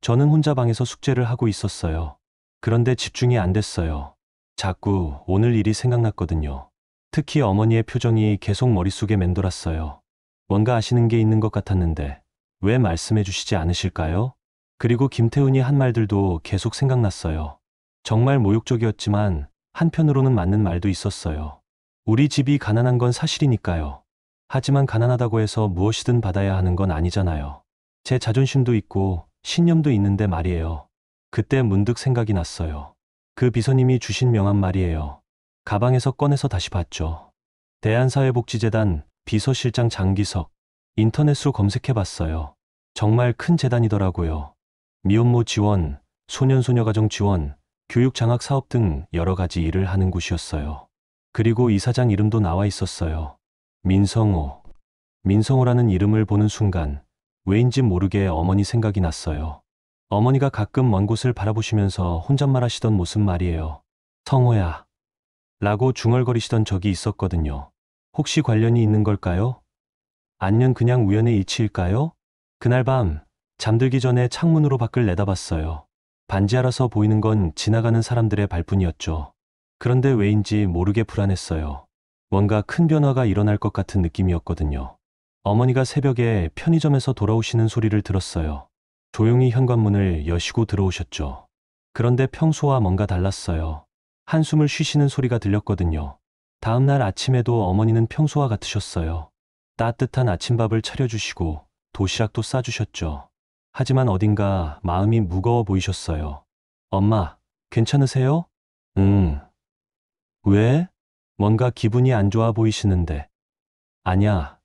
저는 혼자 방에서 숙제를 하고 있었어요. 그런데 집중이 안 됐어요. 자꾸 오늘 일이 생각났거든요. 특히 어머니의 표정이 계속 머릿속에 맴돌았어요. 뭔가 아시는 게 있는 것 같았는데 왜 말씀해 주시지 않으실까요? 그리고 김태훈이 한 말들도 계속 생각났어요. 정말 모욕적이었지만 한편으로는 맞는 말도 있었어요. 우리 집이 가난한 건 사실이니까요. 하지만 가난하다고 해서 무엇이든 받아야 하는 건 아니잖아요. 제 자존심도 있고 신념도 있는데 말이에요. 그때 문득 생각이 났어요. 그 비서님이 주신 명함 말이에요. 가방에서 꺼내서 다시 봤죠. 대한사회복지재단 비서실장 장기석. 인터넷으로 검색해봤어요. 정말 큰 재단이더라고요. 미혼모 지원, 소년소녀가정 지원, 교육장학사업 등 여러 가지 일을 하는 곳이었어요. 그리고 이사장 이름도 나와 있었어요. 민성호. 민성호라는 이름을 보는 순간 왜인지 모르게 어머니 생각이 났어요. 어머니가 가끔 먼 곳을 바라보시면서 혼잣말 하시던 모습 말이에요. 성호야. 라고 중얼거리시던 적이 있었거든요. 혹시 관련이 있는 걸까요? 아니면 그냥 우연의 일치일까요? 그날 밤 잠들기 전에 창문으로 밖을 내다봤어요. 반지 하라서 보이는 건 지나가는 사람들의 발뿐이었죠. 그런데 왜인지 모르게 불안했어요. 뭔가 큰 변화가 일어날 것 같은 느낌이었거든요. 어머니가 새벽에 편의점에서 돌아오시는 소리를 들었어요. 조용히 현관문을 여시고 들어오셨죠. 그런데 평소와 뭔가 달랐어요. 한숨을 쉬시는 소리가 들렸거든요. 다음 날 아침에도 어머니는 평소와 같으셨어요. 따뜻한 아침밥을 차려주시고 도시락도 싸주셨죠. 하지만 어딘가 마음이 무거워 보이셨어요. 엄마, 괜찮으세요? 응. 왜? 뭔가 기분이 안 좋아 보이시는데. 아니야.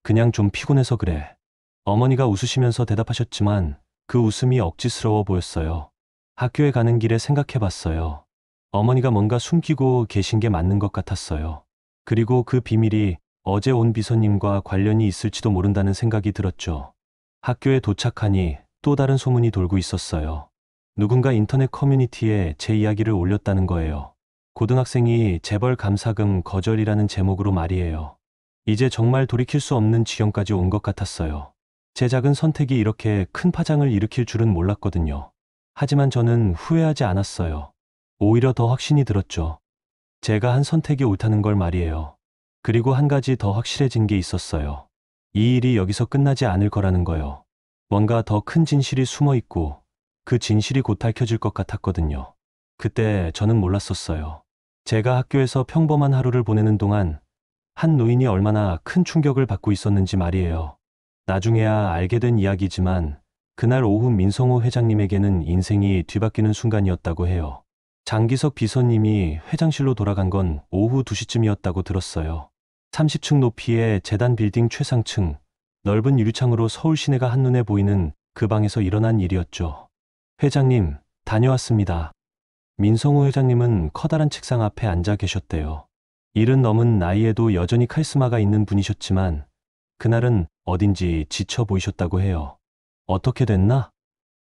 그냥 좀 피곤해서 그래. 어머니가 웃으시면서 대답하셨지만 그 웃음이 억지스러워 보였어요. 학교에 가는 길에 생각해 봤어요. 어머니가 뭔가 숨기고 계신 게 맞는 것 같았어요. 그리고 그 비밀이 어제 온 비서님과 관련이 있을지도 모른다는 생각이 들었죠. 학교에 도착하니 또 다른 소문이 돌고 있었어요. 누군가 인터넷 커뮤니티에 제 이야기를 올렸다는 거예요. 고등학생이 재벌 감사금 거절이라는 제목으로 말이에요. 이제 정말 돌이킬 수 없는 지경까지 온 것 같았어요. 제 작은 선택이 이렇게 큰 파장을 일으킬 줄은 몰랐거든요. 하지만 저는 후회하지 않았어요. 오히려 더 확신이 들었죠. 제가 한 선택이 옳다는 걸 말이에요. 그리고 한 가지 더 확실해진 게 있었어요. 이 일이 여기서 끝나지 않을 거라는 거요. 뭔가 더 큰 진실이 숨어 있고 그 진실이 곧 밝혀질 것 같았거든요. 그때 저는 몰랐었어요. 제가 학교에서 평범한 하루를 보내는 동안 한 노인이 얼마나 큰 충격을 받고 있었는지 말이에요. 나중에야 알게 된 이야기지만 그날 오후 민성호 회장님에게는 인생이 뒤바뀌는 순간이었다고 해요. 장기석 비서님이 회장실로 돌아간 건 오후 2시쯤이었다고 들었어요. 30층 높이의 재단 빌딩 최상층, 넓은 유리창으로 서울 시내가 한눈에 보이는 그 방에서 일어난 일이었죠. 회장님, 다녀왔습니다. 민성호 회장님은 커다란 책상 앞에 앉아 계셨대요. 일은 넘은 나이에도 여전히 카리스마가 있는 분이셨지만 그날은 어딘지 지쳐 보이셨다고 해요. 어떻게 됐나?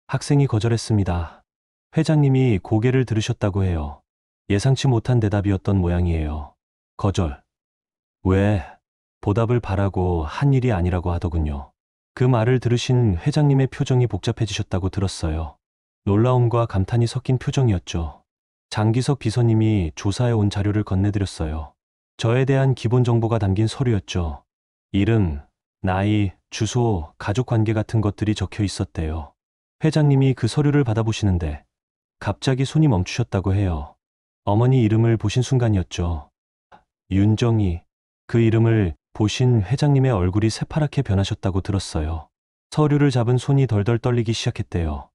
학생이 거절했습니다. 회장님이 고개를 들으셨다고 해요. 예상치 못한 대답이었던 모양이에요. 거절. 왜? 보답을 바라고 한 일이 아니라고 하더군요. 그 말을 들으신 회장님의 표정이 복잡해지셨다고 들었어요. 놀라움과 감탄이 섞인 표정이었죠. 장기석 비서님이 조사해 온 자료를 건네드렸어요. 저에 대한 기본 정보가 담긴 서류였죠. 이름, 나이, 주소, 가족 관계 같은 것들이 적혀 있었대요. 회장님이 그 서류를 받아보시는데 갑자기 손이 멈추셨다고 해요. 어머니 이름을 보신 순간이었죠. 윤정희. 그 이름을 보신 회장님의 얼굴이 새파랗게 변하셨다고 들었어요. 서류를 잡은 손이 덜덜 떨리기 시작했대요.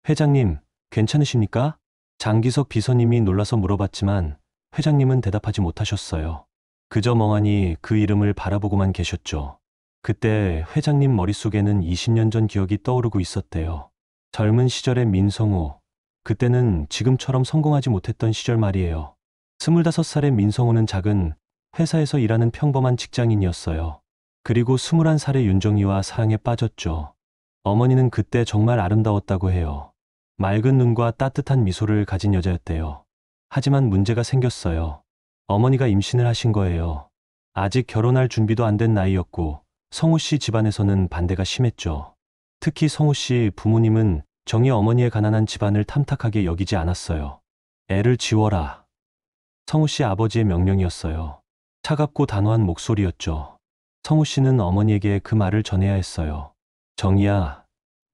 회장님, 괜찮으십니까? 장기석 비서님이 놀라서 물어봤지만 회장님은 대답하지 못하셨어요. 그저 멍하니 그 이름을 바라보고만 계셨죠. 그때 회장님 머릿속에는 20년 전 기억이 떠오르고 있었대요. 젊은 시절의 민성호, 그때는 지금처럼 성공하지 못했던 시절 말이에요. 25살의 민성호는 작은 회사에서 일하는 평범한 직장인이었어요. 그리고 21살의 윤정희와 사랑에 빠졌죠. 어머니는 그때 정말 아름다웠다고 해요. 맑은 눈과 따뜻한 미소를 가진 여자였대요. 하지만 문제가 생겼어요. 어머니가 임신을 하신 거예요. 아직 결혼할 준비도 안 된 나이였고 성호 씨 집안에서는 반대가 심했죠. 특히 성호 씨 부모님은 정희 어머니의 가난한 집안을 탐탁하게 여기지 않았어요. 애를 지워라. 성우 씨 아버지의 명령이었어요. 차갑고 단호한 목소리였죠. 성우 씨는 어머니에게 그 말을 전해야 했어요. 정희야,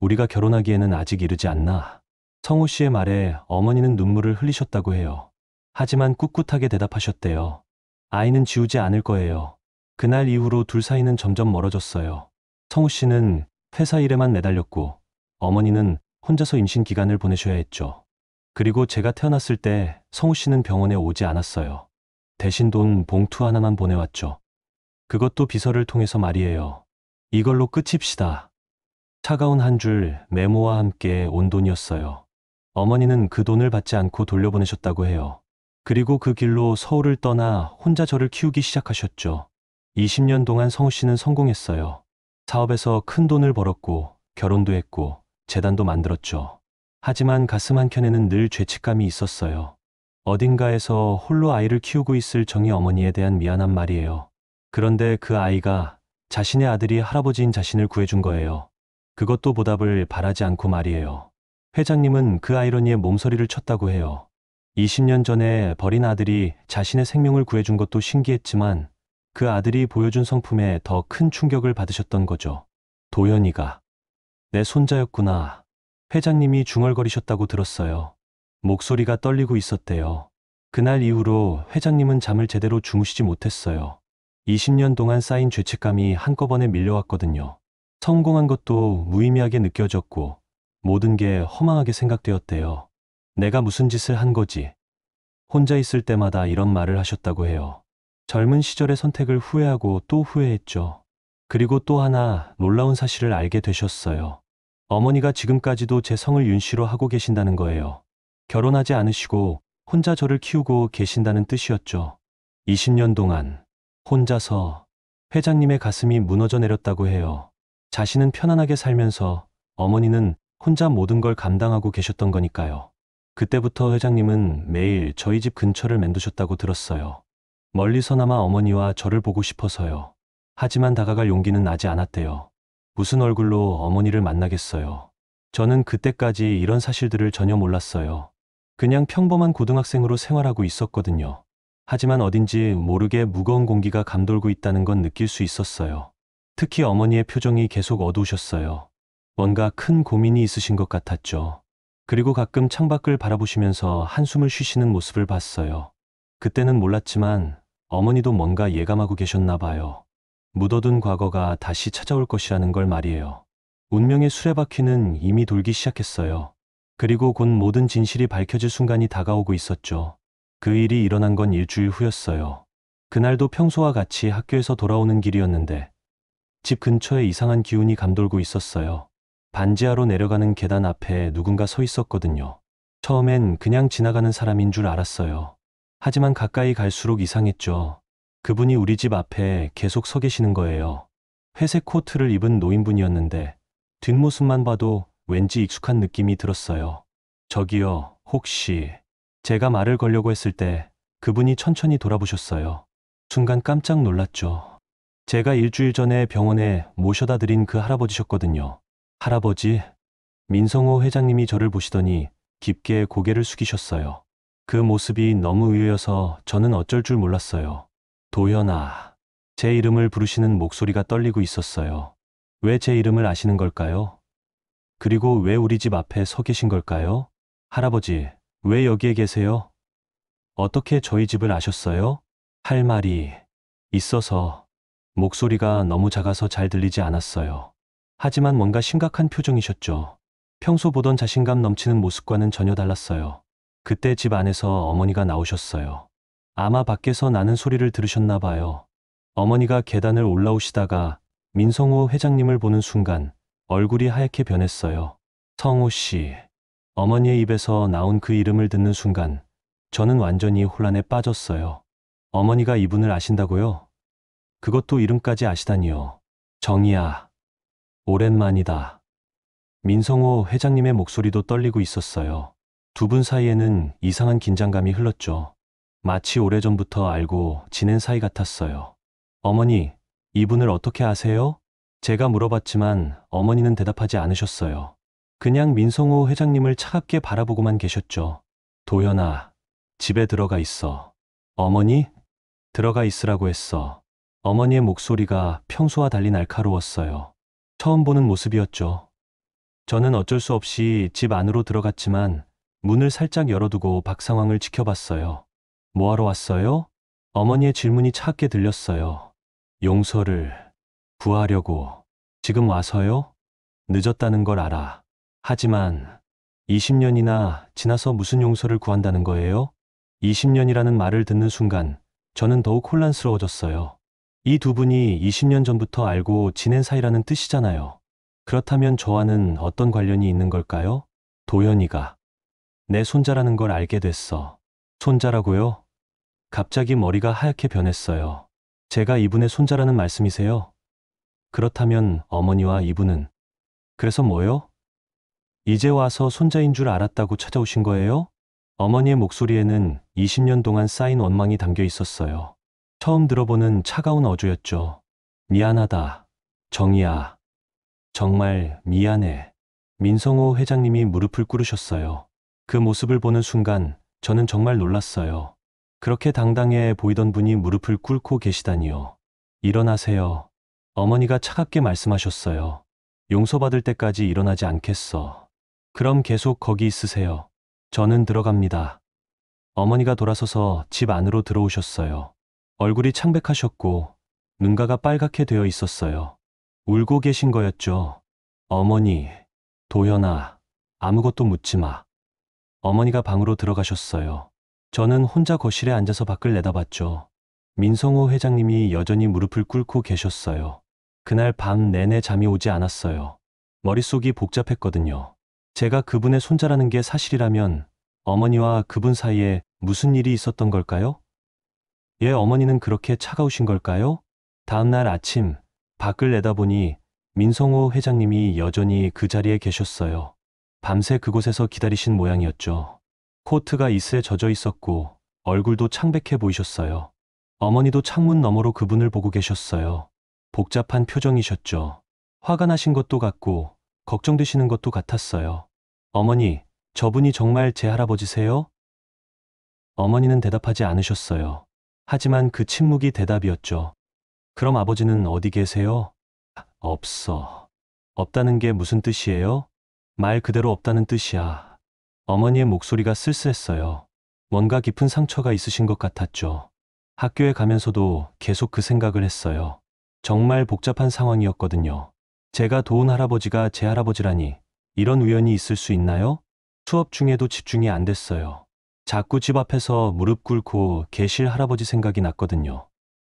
우리가 결혼하기에는 아직 이르지 않나. 성우 씨의 말에 어머니는 눈물을 흘리셨다고 해요. 하지만 꿋꿋하게 대답하셨대요. 아이는 지우지 않을 거예요. 그날 이후로 둘 사이는 점점 멀어졌어요. 성우 씨는 회사 일에만 매달렸고 어머니는 혼자서 임신 기간을 보내셔야 했죠. 그리고 제가 태어났을 때 성우 씨는 병원에 오지 않았어요. 대신 돈 봉투 하나만 보내왔죠. 그것도 비서를 통해서 말이에요. 이걸로 끝입시다. 차가운 한 줄 메모와 함께 온 돈이었어요. 어머니는 그 돈을 받지 않고 돌려보내셨다고 해요. 그리고 그 길로 서울을 떠나 혼자 저를 키우기 시작하셨죠. 20년 동안 성우 씨는 성공했어요. 사업에서 큰 돈을 벌었고 결혼도 했고 재단도 만들었죠. 하지만 가슴 한켠에는 늘 죄책감이 있었어요. 어딘가에서 홀로 아이를 키우고 있을 정희 어머니에 대한 미안한 말이에요. 그런데 그 아이가 자신의 아들이 할아버지인 자신을 구해준 거예요. 그것도 보답을 바라지 않고 말이에요. 회장님은 그 아이러니에 몸서리를 쳤다고 해요. 20년 전에 버린 아들이 자신의 생명을 구해준 것도 신기했지만 그 아들이 보여준 성품에 더 큰 충격을 받으셨던 거죠. 도연이가 내 손자였구나. 회장님이 중얼거리셨다고 들었어요. 목소리가 떨리고 있었대요. 그날 이후로 회장님은 잠을 제대로 주무시지 못했어요. 20년 동안 쌓인 죄책감이 한꺼번에 밀려왔거든요. 성공한 것도 무의미하게 느껴졌고 모든 게 허망하게 생각되었대요. 내가 무슨 짓을 한 거지? 혼자 있을 때마다 이런 말을 하셨다고 해요. 젊은 시절의 선택을 후회하고 또 후회했죠. 그리고 또 하나 놀라운 사실을 알게 되셨어요. 어머니가 지금까지도 제 성을 윤씨로 하고 계신다는 거예요. 결혼하지 않으시고 혼자 저를 키우고 계신다는 뜻이었죠. 20년 동안 혼자서 회장님의 가슴이 무너져 내렸다고 해요. 자신은 편안하게 살면서 어머니는 혼자 모든 걸 감당하고 계셨던 거니까요. 그때부터 회장님은 매일 저희 집 근처를 맴도셨다고 들었어요. 멀리서나마 어머니와 저를 보고 싶어서요. 하지만 다가갈 용기는 나지 않았대요. 무슨 얼굴로 어머니를 만나겠어요. 저는 그때까지 이런 사실들을 전혀 몰랐어요. 그냥 평범한 고등학생으로 생활하고 있었거든요. 하지만 어딘지 모르게 무거운 공기가 감돌고 있다는 건 느낄 수 있었어요. 특히 어머니의 표정이 계속 어두우셨어요. 뭔가 큰 고민이 있으신 것 같았죠. 그리고 가끔 창밖을 바라보시면서 한숨을 쉬시는 모습을 봤어요. 그때는 몰랐지만 어머니도 뭔가 예감하고 계셨나 봐요. 묻어둔 과거가 다시 찾아올 것이라는 걸 말이에요. 운명의 수레바퀴는 이미 돌기 시작했어요. 그리고 곧 모든 진실이 밝혀질 순간이 다가오고 있었죠. 그 일이 일어난 건 일주일 후였어요. 그날도 평소와 같이 학교에서 돌아오는 길이었는데 집 근처에 이상한 기운이 감돌고 있었어요. 반지하로 내려가는 계단 앞에 누군가 서 있었거든요. 처음엔 그냥 지나가는 사람인 줄 알았어요. 하지만 가까이 갈수록 이상했죠. 그분이 우리 집 앞에 계속 서 계시는 거예요. 회색 코트를 입은 노인분이었는데 뒷모습만 봐도 왠지 익숙한 느낌이 들었어요. 저기요, 혹시... 제가 말을 걸려고 했을 때 그분이 천천히 돌아보셨어요. 순간 깜짝 놀랐죠. 제가 일주일 전에 병원에 모셔다 드린 그 할아버지셨거든요. 할아버지? 민성호 회장님이 저를 보시더니 깊게 고개를 숙이셨어요. 그 모습이 너무 의외여서 저는 어쩔 줄 몰랐어요. 도연아. 제 이름을 부르시는 목소리가 떨리고 있었어요. 왜 제 이름을 아시는 걸까요? 그리고 왜 우리 집 앞에 서 계신 걸까요? 할아버지, 왜 여기에 계세요? 어떻게 저희 집을 아셨어요? 할 말이 있어서 목소리가 너무 작아서 잘 들리지 않았어요. 하지만 뭔가 심각한 표정이셨죠. 평소 보던 자신감 넘치는 모습과는 전혀 달랐어요. 그때 집 안에서 어머니가 나오셨어요. 아마 밖에서 나는 소리를 들으셨나 봐요. 어머니가 계단을 올라오시다가 민성호 회장님을 보는 순간 얼굴이 하얗게 변했어요. 성호 씨. 어머니의 입에서 나온 그 이름을 듣는 순간 저는 완전히 혼란에 빠졌어요. 어머니가 이분을 아신다고요? 그것도 이름까지 아시다니요. 정희야. 오랜만이다. 민성호 회장님의 목소리도 떨리고 있었어요. 두 분 사이에는 이상한 긴장감이 흘렀죠. 마치 오래전부터 알고 지낸 사이 같았어요. 어머니, 이분을 어떻게 아세요? 제가 물어봤지만 어머니는 대답하지 않으셨어요. 그냥 민성호 회장님을 차갑게 바라보고만 계셨죠. 도현아, 집에 들어가 있어. 어머니? 들어가 있으라고 했어. 어머니의 목소리가 평소와 달리 날카로웠어요. 처음 보는 모습이었죠. 저는 어쩔 수 없이 집 안으로 들어갔지만 문을 살짝 열어두고 박 상황을 지켜봤어요. 뭐하러 왔어요? 어머니의 질문이 차갑게 들렸어요. 용서를 구하려고. 지금 와서요? 늦었다는 걸 알아. 하지만 20년이나 지나서 무슨 용서를 구한다는 거예요? 20년이라는 말을 듣는 순간 저는 더욱 혼란스러워졌어요. 이 두 분이 20년 전부터 알고 지낸 사이라는 뜻이잖아요. 그렇다면 저와는 어떤 관련이 있는 걸까요? 도현이가 내 손자라는 걸 알게 됐어. 손자라고요? 갑자기 머리가 하얗게 변했어요. 제가 이분의 손자라는 말씀이세요? 그렇다면 어머니와 이분은 그래서 뭐요? 이제 와서 손자인 줄 알았다고 찾아오신 거예요? 어머니의 목소리에는 20년 동안 쌓인 원망이 담겨 있었어요. 처음 들어보는 차가운 어조였죠. 미안하다. 정희야. 정말 미안해. 민성호 회장님이 무릎을 꿇으셨어요. 그 모습을 보는 순간 저는 정말 놀랐어요. 그렇게 당당해 보이던 분이 무릎을 꿇고 계시다니요. 일어나세요. 어머니가 차갑게 말씀하셨어요. 용서받을 때까지 일어나지 않겠어. 그럼 계속 거기 있으세요. 저는 들어갑니다. 어머니가 돌아서서 집 안으로 들어오셨어요. 얼굴이 창백하셨고 눈가가 빨갛게 되어 있었어요. 울고 계신 거였죠. 어머니, 도현아, 아무것도 묻지 마. 어머니가 방으로 들어가셨어요. 저는 혼자 거실에 앉아서 밖을 내다봤죠. 민성호 회장님이 여전히 무릎을 꿇고 계셨어요. 그날 밤 내내 잠이 오지 않았어요. 머릿속이 복잡했거든요. 제가 그분의 손자라는 게 사실이라면 어머니와 그분 사이에 무슨 일이 있었던 걸까요? 예, 어머니는 그렇게 차가우신 걸까요? 다음 날 아침 밖을 내다보니 민성호 회장님이 여전히 그 자리에 계셨어요. 밤새 그곳에서 기다리신 모양이었죠. 코트가 이슬에 젖어 있었고 얼굴도 창백해 보이셨어요. 어머니도 창문 너머로 그분을 보고 계셨어요. 복잡한 표정이셨죠. 화가 나신 것도 같고 걱정되시는 것도 같았어요. 어머니, 저분이 정말 제 할아버지세요? 어머니는 대답하지 않으셨어요. 하지만 그 침묵이 대답이었죠. 그럼 아버지는 어디 계세요? 없어. 없다는 게 무슨 뜻이에요? 말 그대로 없다는 뜻이야. 어머니의 목소리가 쓸쓸했어요. 뭔가 깊은 상처가 있으신 것 같았죠. 학교에 가면서도 계속 그 생각을 했어요. 정말 복잡한 상황이었거든요. 제가 도운 할아버지가 제 할아버지라니 이런 우연이 있을 수 있나요? 수업 중에도 집중이 안 됐어요. 자꾸 집 앞에서 무릎 꿇고 계실 할아버지 생각이 났거든요.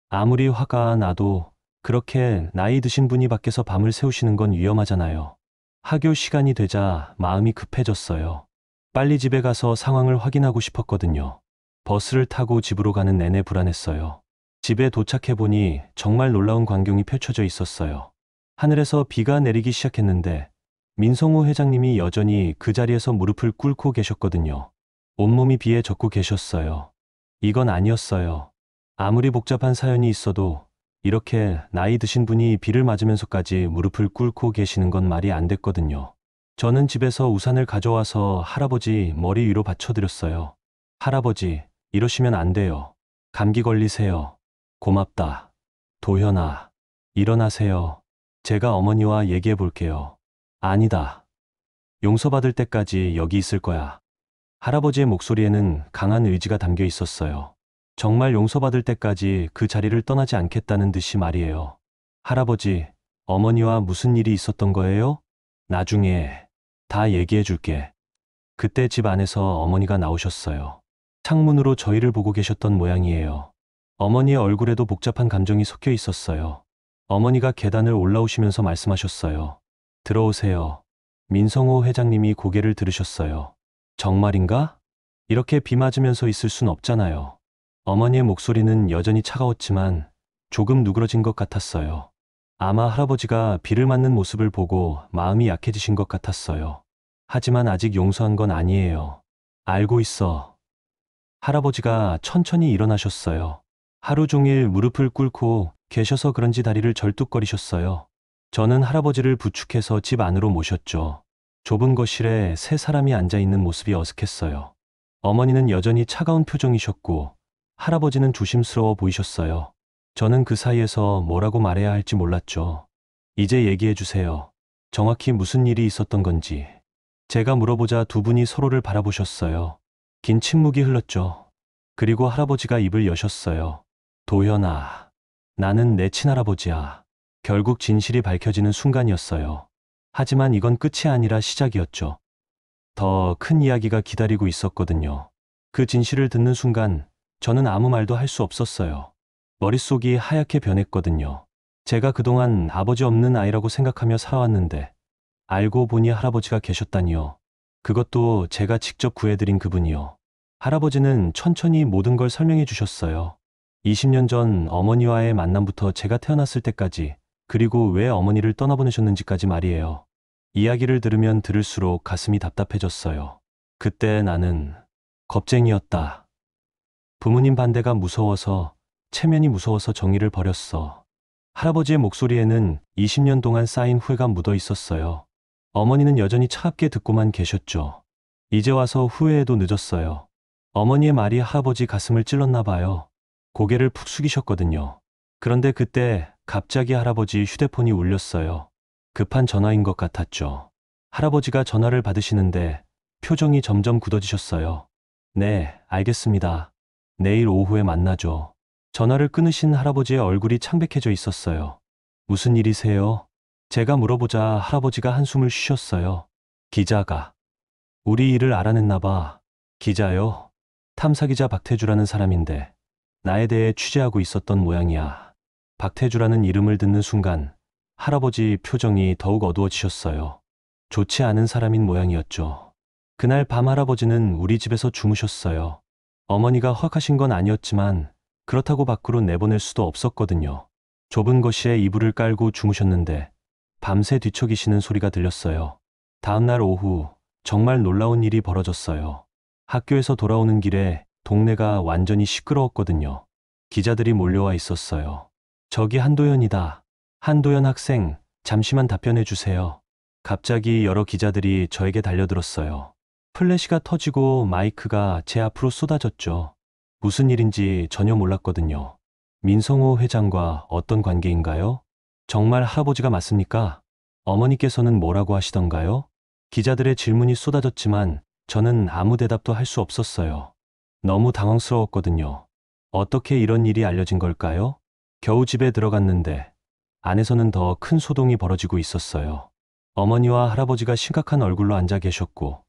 아무리 화가 나도 그렇게 나이 드신 분이 밖에서 밤을 새우시는 건 위험하잖아요. 학교 시간이 되자 마음이 급해졌어요. 빨리 집에 가서 상황을 확인하고 싶었거든요. 버스를 타고 집으로 가는 내내 불안했어요. 집에 도착해보니 정말 놀라운 광경이 펼쳐져 있었어요. 하늘에서 비가 내리기 시작했는데 민성호 회장님이 여전히 그 자리에서 무릎을 꿇고 계셨거든요. 온몸이 비에 젖고 계셨어요. 이건 아니었어요. 아무리 복잡한 사연이 있어도 이렇게 나이 드신 분이 비를 맞으면서까지 무릎을 꿇고 계시는 건 말이 안 됐거든요. 저는 집에서 우산을 가져와서 할아버지 머리 위로 받쳐드렸어요. 할아버지, 이러시면 안 돼요. 감기 걸리세요. 고맙다. 도현아, 일어나세요. 제가 어머니와 얘기해 볼게요. 아니다. 용서받을 때까지 여기 있을 거야. 할아버지의 목소리에는 강한 의지가 담겨 있었어요. 정말 용서받을 때까지 그 자리를 떠나지 않겠다는 듯이 말이에요. 할아버지, 어머니와 무슨 일이 있었던 거예요? 나중에 다 얘기해 줄게. 그때 집 안에서 어머니가 나오셨어요. 창문으로 저희를 보고 계셨던 모양이에요. 어머니의 얼굴에도 복잡한 감정이 섞여 있었어요. 어머니가 계단을 올라오시면서 말씀하셨어요. 들어오세요. 민성호 회장님이 고개를 들으셨어요. 정말인가? 이렇게 비 맞으면서 있을 순 없잖아요. 어머니의 목소리는 여전히 차가웠지만 조금 누그러진 것 같았어요. 아마 할아버지가 비를 맞는 모습을 보고 마음이 약해지신 것 같았어요. 하지만 아직 용서한 건 아니에요. 알고 있어. 할아버지가 천천히 일어나셨어요. 하루 종일 무릎을 꿇고 계셔서 그런지 다리를 절뚝거리셨어요. 저는 할아버지를 부축해서 집 안으로 모셨죠. 좁은 거실에 세 사람이 앉아 있는 모습이 어색했어요. 어머니는 여전히 차가운 표정이셨고 할아버지는 조심스러워 보이셨어요. 저는 그 사이에서 뭐라고 말해야 할지 몰랐죠. 이제 얘기해 주세요. 정확히 무슨 일이 있었던 건지. 제가 물어보자 두 분이 서로를 바라보셨어요. 긴 침묵이 흘렀죠. 그리고 할아버지가 입을 여셨어요. 도현아, 나는 내 친할아버지야. 결국 진실이 밝혀지는 순간이었어요. 하지만 이건 끝이 아니라 시작이었죠. 더 큰 이야기가 기다리고 있었거든요. 그 진실을 듣는 순간 저는 아무 말도 할 수 없었어요. 머릿속이 하얗게 변했거든요. 제가 그동안 아버지 없는 아이라고 생각하며 살아왔는데 알고 보니 할아버지가 계셨다니요. 그것도 제가 직접 구해드린 그분이요. 할아버지는 천천히 모든 걸 설명해 주셨어요. 20년 전 어머니와의 만남부터 제가 태어났을 때까지, 그리고 왜 어머니를 떠나보내셨는지까지 말이에요. 이야기를 들으면 들을수록 가슴이 답답해졌어요. 그때 나는 겁쟁이였다. 부모님 반대가 무서워서, 체면이 무서워서 정의를 버렸어. 할아버지의 목소리에는 20년 동안 쌓인 후회가 묻어 있었어요. 어머니는 여전히 차갑게 듣고만 계셨죠. 이제 와서 후회해도 늦었어요. 어머니의 말이 할아버지 가슴을 찔렀나 봐요. 고개를 푹 숙이셨거든요. 그런데 그때 갑자기 할아버지 휴대폰이 울렸어요. 급한 전화인 것 같았죠. 할아버지가 전화를 받으시는데 표정이 점점 굳어지셨어요. 네, 알겠습니다. 내일 오후에 만나죠. 전화를 끊으신 할아버지의 얼굴이 창백해져 있었어요. 무슨 일이세요? 제가 물어보자 할아버지가 한숨을 쉬셨어요. 기자가 우리 일을 알아냈나 봐. 기자요? 탐사기자 박태주라는 사람인데 나에 대해 취재하고 있었던 모양이야. 박태주라는 이름을 듣는 순간 할아버지 표정이 더욱 어두워지셨어요. 좋지 않은 사람인 모양이었죠. 그날 밤 할아버지는 우리 집에서 주무셨어요. 어머니가 허락하신 건 아니었지만 그렇다고 밖으로 내보낼 수도 없었거든요. 좁은 거실에 이불을 깔고 주무셨는데 밤새 뒤척이시는 소리가 들렸어요. 다음날 오후 정말 놀라운 일이 벌어졌어요. 학교에서 돌아오는 길에 동네가 완전히 시끄러웠거든요. 기자들이 몰려와 있었어요. 저기 한도연이다. 한도연 학생, 잠시만 답변해 주세요. 갑자기 여러 기자들이 저에게 달려들었어요. 플래시가 터지고 마이크가 제 앞으로 쏟아졌죠. 무슨 일인지 전혀 몰랐거든요. 민성호 회장과 어떤 관계인가요? 정말 할아버지가 맞습니까? 어머니께서는 뭐라고 하시던가요? 기자들의 질문이 쏟아졌지만 저는 아무 대답도 할 수 없었어요. 너무 당황스러웠거든요. 어떻게 이런 일이 알려진 걸까요? 겨우 집에 들어갔는데 안에서는 더 큰 소동이 벌어지고 있었어요. 어머니와 할아버지가 심각한 얼굴로 앉아 계셨고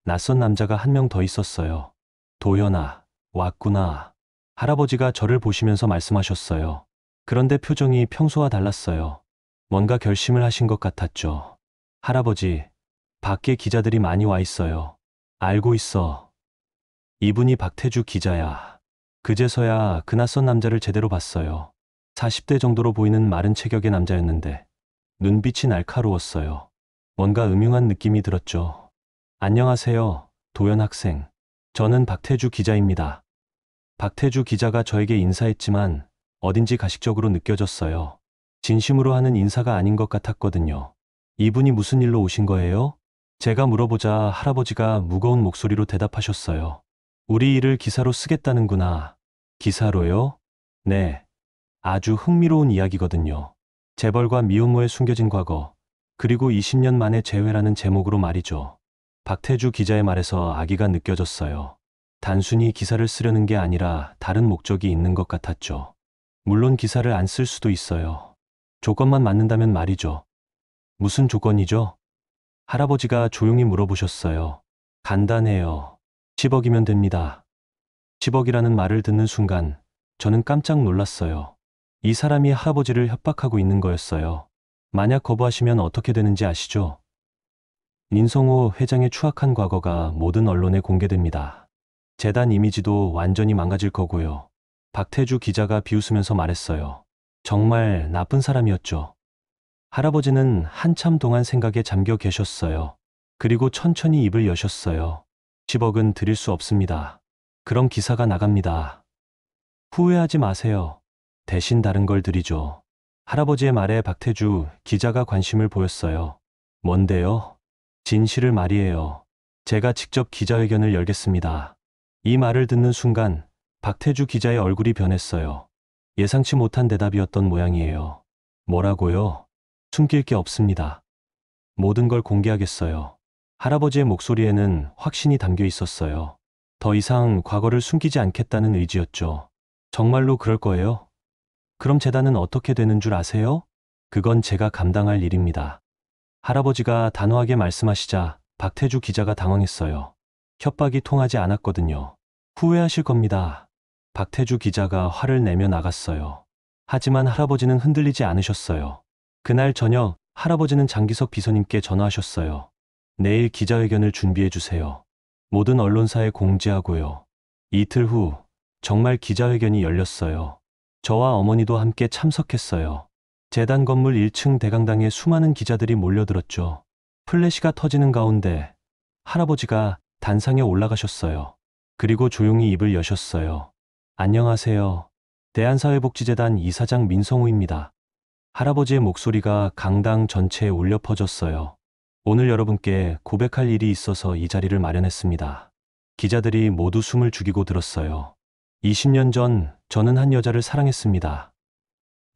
낯선 남자가 한 명 더 있었어요. 도현아, 왔구나. 할아버지가 저를 보시면서 말씀하셨어요. 그런데 표정이 평소와 달랐어요. 뭔가 결심을 하신 것 같았죠. 할아버지, 밖에 기자들이 많이 와 있어요. 알고 있어. 이분이 박태주 기자야. 그제서야 그 낯선 남자를 제대로 봤어요. 40대 정도로 보이는 마른 체격의 남자였는데 눈빛이 날카로웠어요. 뭔가 음흉한 느낌이 들었죠. 안녕하세요, 도연 학생. 저는 박태주 기자입니다. 박태주 기자가 저에게 인사했지만 어딘지 가식적으로 느껴졌어요. 진심으로 하는 인사가 아닌 것 같았거든요. 이분이 무슨 일로 오신 거예요? 제가 물어보자 할아버지가 무거운 목소리로 대답하셨어요. 우리 일을 기사로 쓰겠다는구나. 기사로요? 네. 아주 흥미로운 이야기거든요. 재벌과 미혼모의 숨겨진 과거, 그리고 20년 만의 재회라는 제목으로 말이죠. 박태주 기자의 말에서 악의가 느껴졌어요. 단순히 기사를 쓰려는 게 아니라 다른 목적이 있는 것 같았죠. 물론 기사를 안 쓸 수도 있어요. 조건만 맞는다면 말이죠. 무슨 조건이죠? 할아버지가 조용히 물어보셨어요. 간단해요. 10억이면 됩니다. 10억이라는 말을 듣는 순간 저는 깜짝 놀랐어요. 이 사람이 할아버지를 협박하고 있는 거였어요. 만약 거부하시면 어떻게 되는지 아시죠? 민성호 회장의 추악한 과거가 모든 언론에 공개됩니다. 재단 이미지도 완전히 망가질 거고요. 박태주 기자가 비웃으면서 말했어요. 정말 나쁜 사람이었죠. 할아버지는 한참 동안 생각에 잠겨 계셨어요. 그리고 천천히 입을 여셨어요. 10억은 드릴 수 없습니다. 그럼 기사가 나갑니다. 후회하지 마세요. 대신 다른 걸 드리죠. 할아버지의 말에 박태주 기자가 관심을 보였어요. 뭔데요? 진실을 말이에요. 제가 직접 기자회견을 열겠습니다. 이 말을 듣는 순간 박태주 기자의 얼굴이 변했어요. 예상치 못한 대답이었던 모양이에요. 뭐라고요? 숨길 게 없습니다. 모든 걸 공개하겠어요. 할아버지의 목소리에는 확신이 담겨 있었어요. 더 이상 과거를 숨기지 않겠다는 의지였죠. 정말로 그럴 거예요? 그럼 재단은 어떻게 되는 줄 아세요? 그건 제가 감당할 일입니다. 할아버지가 단호하게 말씀하시자 박태주 기자가 당황했어요. 협박이 통하지 않았거든요. 후회하실 겁니다. 박태주 기자가 화를 내며 나갔어요. 하지만 할아버지는 흔들리지 않으셨어요. 그날 저녁 할아버지는 장기석 비서님께 전화하셨어요. 내일 기자회견을 준비해 주세요. 모든 언론사에 공지하고요. 이틀 후 정말 기자회견이 열렸어요. 저와 어머니도 함께 참석했어요. 재단 건물 1층 대강당에 수많은 기자들이 몰려들었죠. 플래시가 터지는 가운데 할아버지가 단상에 올라가셨어요. 그리고 조용히 입을 여셨어요. 안녕하세요. 대한사회복지재단 이사장 민성우입니다. 할아버지의 목소리가 강당 전체에 울려 퍼졌어요. 오늘 여러분께 고백할 일이 있어서 이 자리를 마련했습니다. 기자들이 모두 숨을 죽이고 들었어요. 20년 전 저는 한 여자를 사랑했습니다.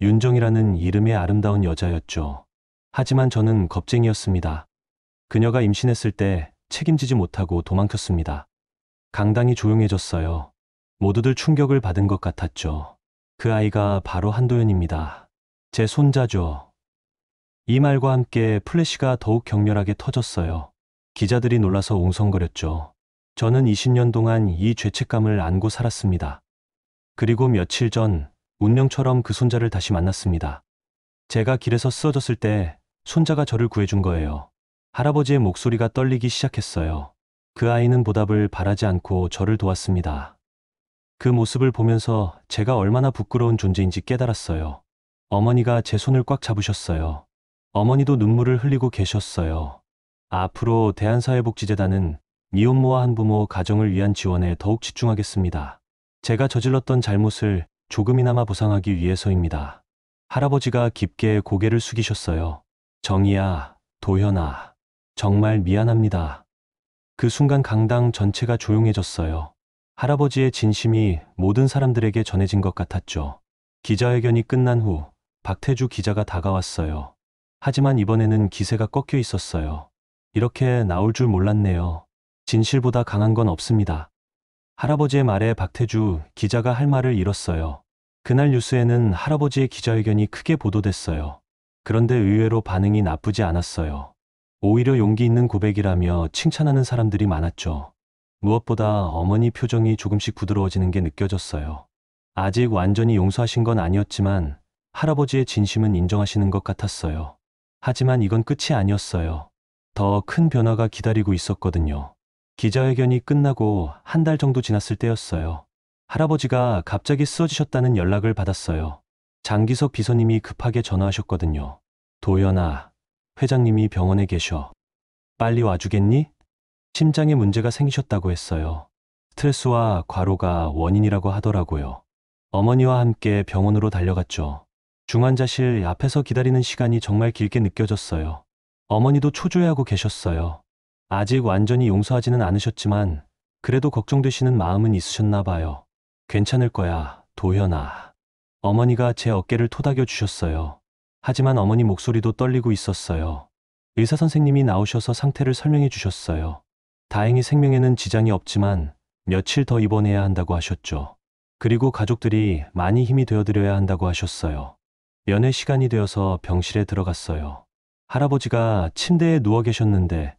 윤정이라는 이름의 아름다운 여자였죠. 하지만 저는 겁쟁이였습니다. 그녀가 임신했을 때 책임지지 못하고 도망쳤습니다. 강당이 조용해졌어요. 모두들 충격을 받은 것 같았죠. 그 아이가 바로 한도연입니다. 제 손자죠. 이 말과 함께 플래시가 더욱 격렬하게 터졌어요. 기자들이 놀라서 웅성거렸죠. 저는 20년 동안 이 죄책감을 안고 살았습니다. 그리고 며칠 전 운명처럼 그 손자를 다시 만났습니다. 제가 길에서 쓰러졌을 때 손자가 저를 구해준 거예요. 할아버지의 목소리가 떨리기 시작했어요. 그 아이는 보답을 바라지 않고 저를 도왔습니다. 그 모습을 보면서 제가 얼마나 부끄러운 존재인지 깨달았어요. 어머니가 제 손을 꽉 잡으셨어요. 어머니도 눈물을 흘리고 계셨어요. 앞으로 대한사회복지재단은 미혼모와 한부모 가정을 위한 지원에 더욱 집중하겠습니다. 제가 저질렀던 잘못을 조금이나마 보상하기 위해서입니다. 할아버지가 깊게 고개를 숙이셨어요. 정희야, 도현아, 정말 미안합니다. 그 순간 강당 전체가 조용해졌어요. 할아버지의 진심이 모든 사람들에게 전해진 것 같았죠. 기자회견이 끝난 후 박태주 기자가 다가왔어요. 하지만 이번에는 기세가 꺾여 있었어요. 이렇게 나올 줄 몰랐네요. 진실보다 강한 건 없습니다. 할아버지의 말에 박태주 기자가 할 말을 잃었어요. 그날 뉴스에는 할아버지의 기자회견이 크게 보도됐어요. 그런데 의외로 반응이 나쁘지 않았어요. 오히려 용기 있는 고백이라며 칭찬하는 사람들이 많았죠. 무엇보다 어머니 표정이 조금씩 부드러워지는 게 느껴졌어요. 아직 완전히 용서하신 건 아니었지만 할아버지의 진심은 인정하시는 것 같았어요. 하지만 이건 끝이 아니었어요. 더 큰 변화가 기다리고 있었거든요. 기자회견이 끝나고 한 달 정도 지났을 때였어요. 할아버지가 갑자기 쓰러지셨다는 연락을 받았어요. 장기석 비서님이 급하게 전화하셨거든요. 도연아, 회장님이 병원에 계셔. 빨리 와주겠니? 심장에 문제가 생기셨다고 했어요. 스트레스와 과로가 원인이라고 하더라고요. 어머니와 함께 병원으로 달려갔죠. 중환자실 앞에서 기다리는 시간이 정말 길게 느껴졌어요. 어머니도 초조해하고 계셨어요. 아직 완전히 용서하지는 않으셨지만 그래도 걱정되시는 마음은 있으셨나 봐요. 괜찮을 거야, 도현아. 어머니가 제 어깨를 토닥여 주셨어요. 하지만 어머니 목소리도 떨리고 있었어요. 의사 선생님이 나오셔서 상태를 설명해 주셨어요. 다행히 생명에는 지장이 없지만 며칠 더 입원해야 한다고 하셨죠. 그리고 가족들이 많이 힘이 되어드려야 한다고 하셨어요. 면회 시간이 되어서 병실에 들어갔어요. 할아버지가 침대에 누워 계셨는데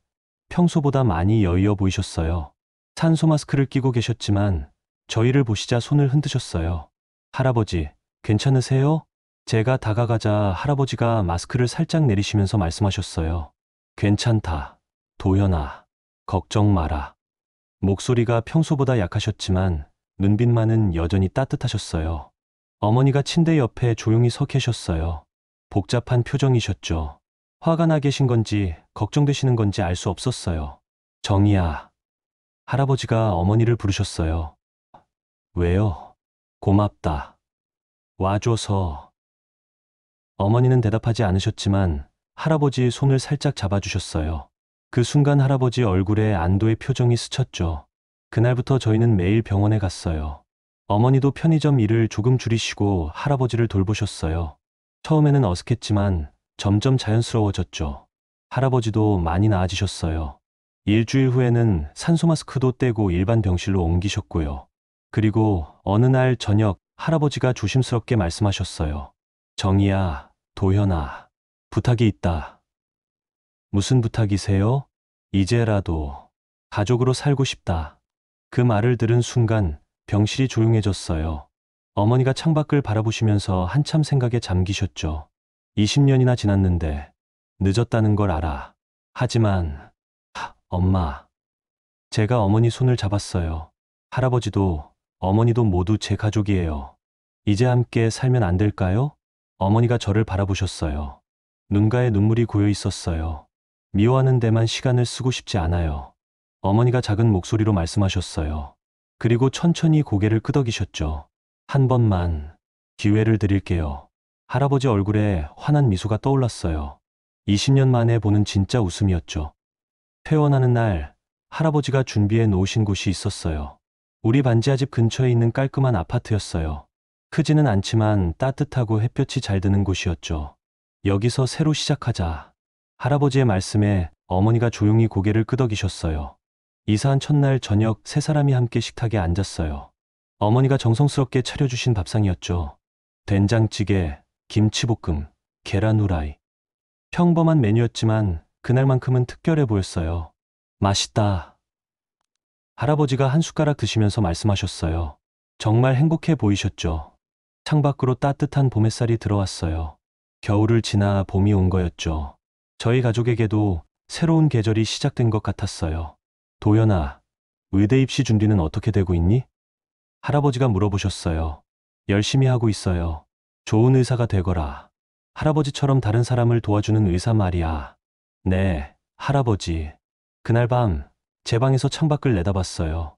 평소보다 많이 여유어 보이셨어요. 산소 마스크를 끼고 계셨지만 저희를 보시자 손을 흔드셨어요. 할아버지, 괜찮으세요? 제가 다가가자 할아버지가 마스크를 살짝 내리시면서 말씀하셨어요. 괜찮다, 도연아. 걱정 마라. 목소리가 평소보다 약하셨지만 눈빛만은 여전히 따뜻하셨어요. 어머니가 침대 옆에 조용히 서 계셨어요. 복잡한 표정이셨죠. 화가 나 계신 건지 걱정되시는 건지 알 수 없었어요. 정희야. 할아버지가 어머니를 부르셨어요. 왜요? 고맙다. 와줘서. 어머니는 대답하지 않으셨지만 할아버지의 손을 살짝 잡아주셨어요. 그 순간 할아버지 얼굴에 안도의 표정이 스쳤죠. 그날부터 저희는 매일 병원에 갔어요. 어머니도 편의점 일을 조금 줄이시고 할아버지를 돌보셨어요. 처음에는 어색했지만 점점 자연스러워졌죠. 할아버지도 많이 나아지셨어요. 일주일 후에는 산소 마스크도 떼고 일반 병실로 옮기셨고요. 그리고 어느 날 저녁 할아버지가 조심스럽게 말씀하셨어요. 정희야, 도현아, 부탁이 있다. 무슨 부탁이세요? 이제라도 가족으로 살고 싶다. 그 말을 들은 순간 병실이 조용해졌어요. 어머니가 창밖을 바라보시면서 한참 생각에 잠기셨죠. 20년이나 지났는데 늦었다는 걸 알아. 하지만 엄마. 제가 어머니 손을 잡았어요. 할아버지도 어머니도 모두 제 가족이에요. 이제 함께 살면 안 될까요? 어머니가 저를 바라보셨어요. 눈가에 눈물이 고여 있었어요. 미워하는 데만 시간을 쓰고 싶지 않아요. 어머니가 작은 목소리로 말씀하셨어요. 그리고 천천히 고개를 끄덕이셨죠. 한 번만 기회를 드릴게요. 할아버지 얼굴에 환한 미소가 떠올랐어요. 20년 만에 보는 진짜 웃음이었죠. 퇴원하는 날 할아버지가 준비해 놓으신 곳이 있었어요. 우리 반지하 집 근처에 있는 깔끔한 아파트였어요. 크지는 않지만 따뜻하고 햇볕이 잘 드는 곳이었죠. 여기서 새로 시작하자. 할아버지의 말씀에 어머니가 조용히 고개를 끄덕이셨어요. 이사한 첫날 저녁 세 사람이 함께 식탁에 앉았어요. 어머니가 정성스럽게 차려주신 밥상이었죠. 된장찌개, 김치볶음, 계란 후라이. 평범한 메뉴였지만 그날만큼은 특별해 보였어요. 맛있다. 할아버지가 한 숟가락 드시면서 말씀하셨어요. 정말 행복해 보이셨죠. 창밖으로 따뜻한 봄 햇살이 들어왔어요. 겨울을 지나 봄이 온 거였죠. 저희 가족에게도 새로운 계절이 시작된 것 같았어요. 도연아, 의대 입시 준비는 어떻게 되고 있니? 할아버지가 물어보셨어요. 열심히 하고 있어요. 좋은 의사가 되거라. 할아버지처럼 다른 사람을 도와주는 의사 말이야. 네, 할아버지. 그날 밤 제 방에서 창밖을 내다봤어요.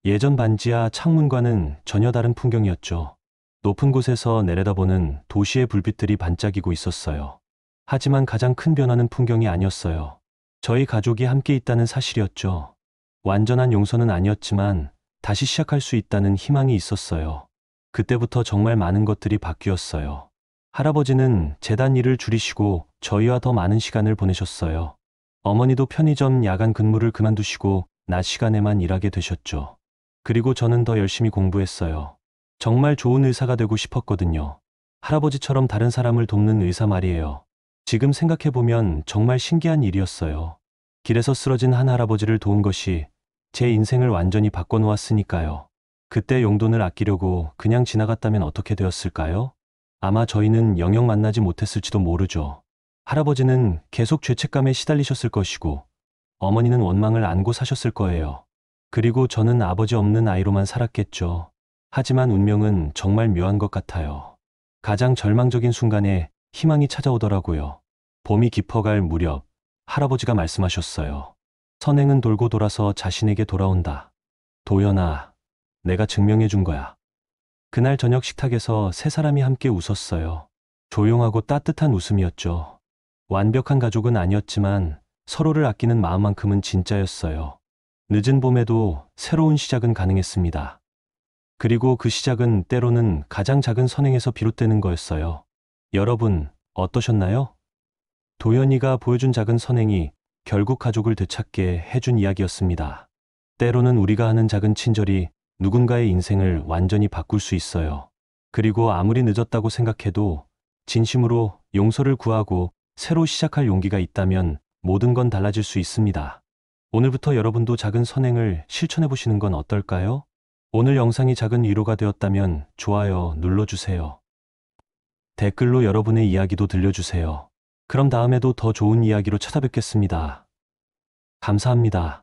예전 반지하 창문과는 전혀 다른 풍경이었죠. 높은 곳에서 내려다보는 도시의 불빛들이 반짝이고 있었어요. 하지만 가장 큰 변화는 풍경이 아니었어요. 저희 가족이 함께 있다는 사실이었죠. 완전한 용서는 아니었지만 다시 시작할 수 있다는 희망이 있었어요. 그때부터 정말 많은 것들이 바뀌었어요. 할아버지는 재단 일을 줄이시고 저희와 더 많은 시간을 보내셨어요. 어머니도 편의점 야간 근무를 그만두시고 낮 시간에만 일하게 되셨죠. 그리고 저는 더 열심히 공부했어요. 정말 좋은 의사가 되고 싶었거든요. 할아버지처럼 다른 사람을 돕는 의사 말이에요. 지금 생각해보면 정말 신기한 일이었어요. 길에서 쓰러진 한 할아버지를 도운 것이 제 인생을 완전히 바꿔놓았으니까요. 그때 용돈을 아끼려고 그냥 지나갔다면 어떻게 되었을까요? 아마 저희는 영영 만나지 못했을지도 모르죠. 할아버지는 계속 죄책감에 시달리셨을 것이고 어머니는 원망을 안고 사셨을 거예요. 그리고 저는 아버지 없는 아이로만 살았겠죠. 하지만 운명은 정말 묘한 것 같아요. 가장 절망적인 순간에 희망이 찾아오더라고요. 봄이 깊어갈 무렵 할아버지가 말씀하셨어요. 선행은 돌고 돌아서 자신에게 돌아온다. 도연아, 내가 증명해 준 거야. 그날 저녁 식탁에서 세 사람이 함께 웃었어요. 조용하고 따뜻한 웃음이었죠. 완벽한 가족은 아니었지만 서로를 아끼는 마음만큼은 진짜였어요. 늦은 봄에도 새로운 시작은 가능했습니다. 그리고 그 시작은 때로는 가장 작은 선행에서 비롯되는 거였어요. 여러분, 어떠셨나요? 도연이가 보여준 작은 선행이 결국 가족을 되찾게 해준 이야기였습니다. 때로는 우리가 하는 작은 친절이 누군가의 인생을 완전히 바꿀 수 있어요. 그리고 아무리 늦었다고 생각해도 진심으로 용서를 구하고 새로 시작할 용기가 있다면 모든 건 달라질 수 있습니다. 오늘부터 여러분도 작은 선행을 실천해 보시는 건 어떨까요? 오늘 영상이 작은 위로가 되었다면 좋아요 눌러주세요. 댓글로 여러분의 이야기도 들려주세요. 그럼 다음에도 더 좋은 이야기로 찾아뵙겠습니다. 감사합니다.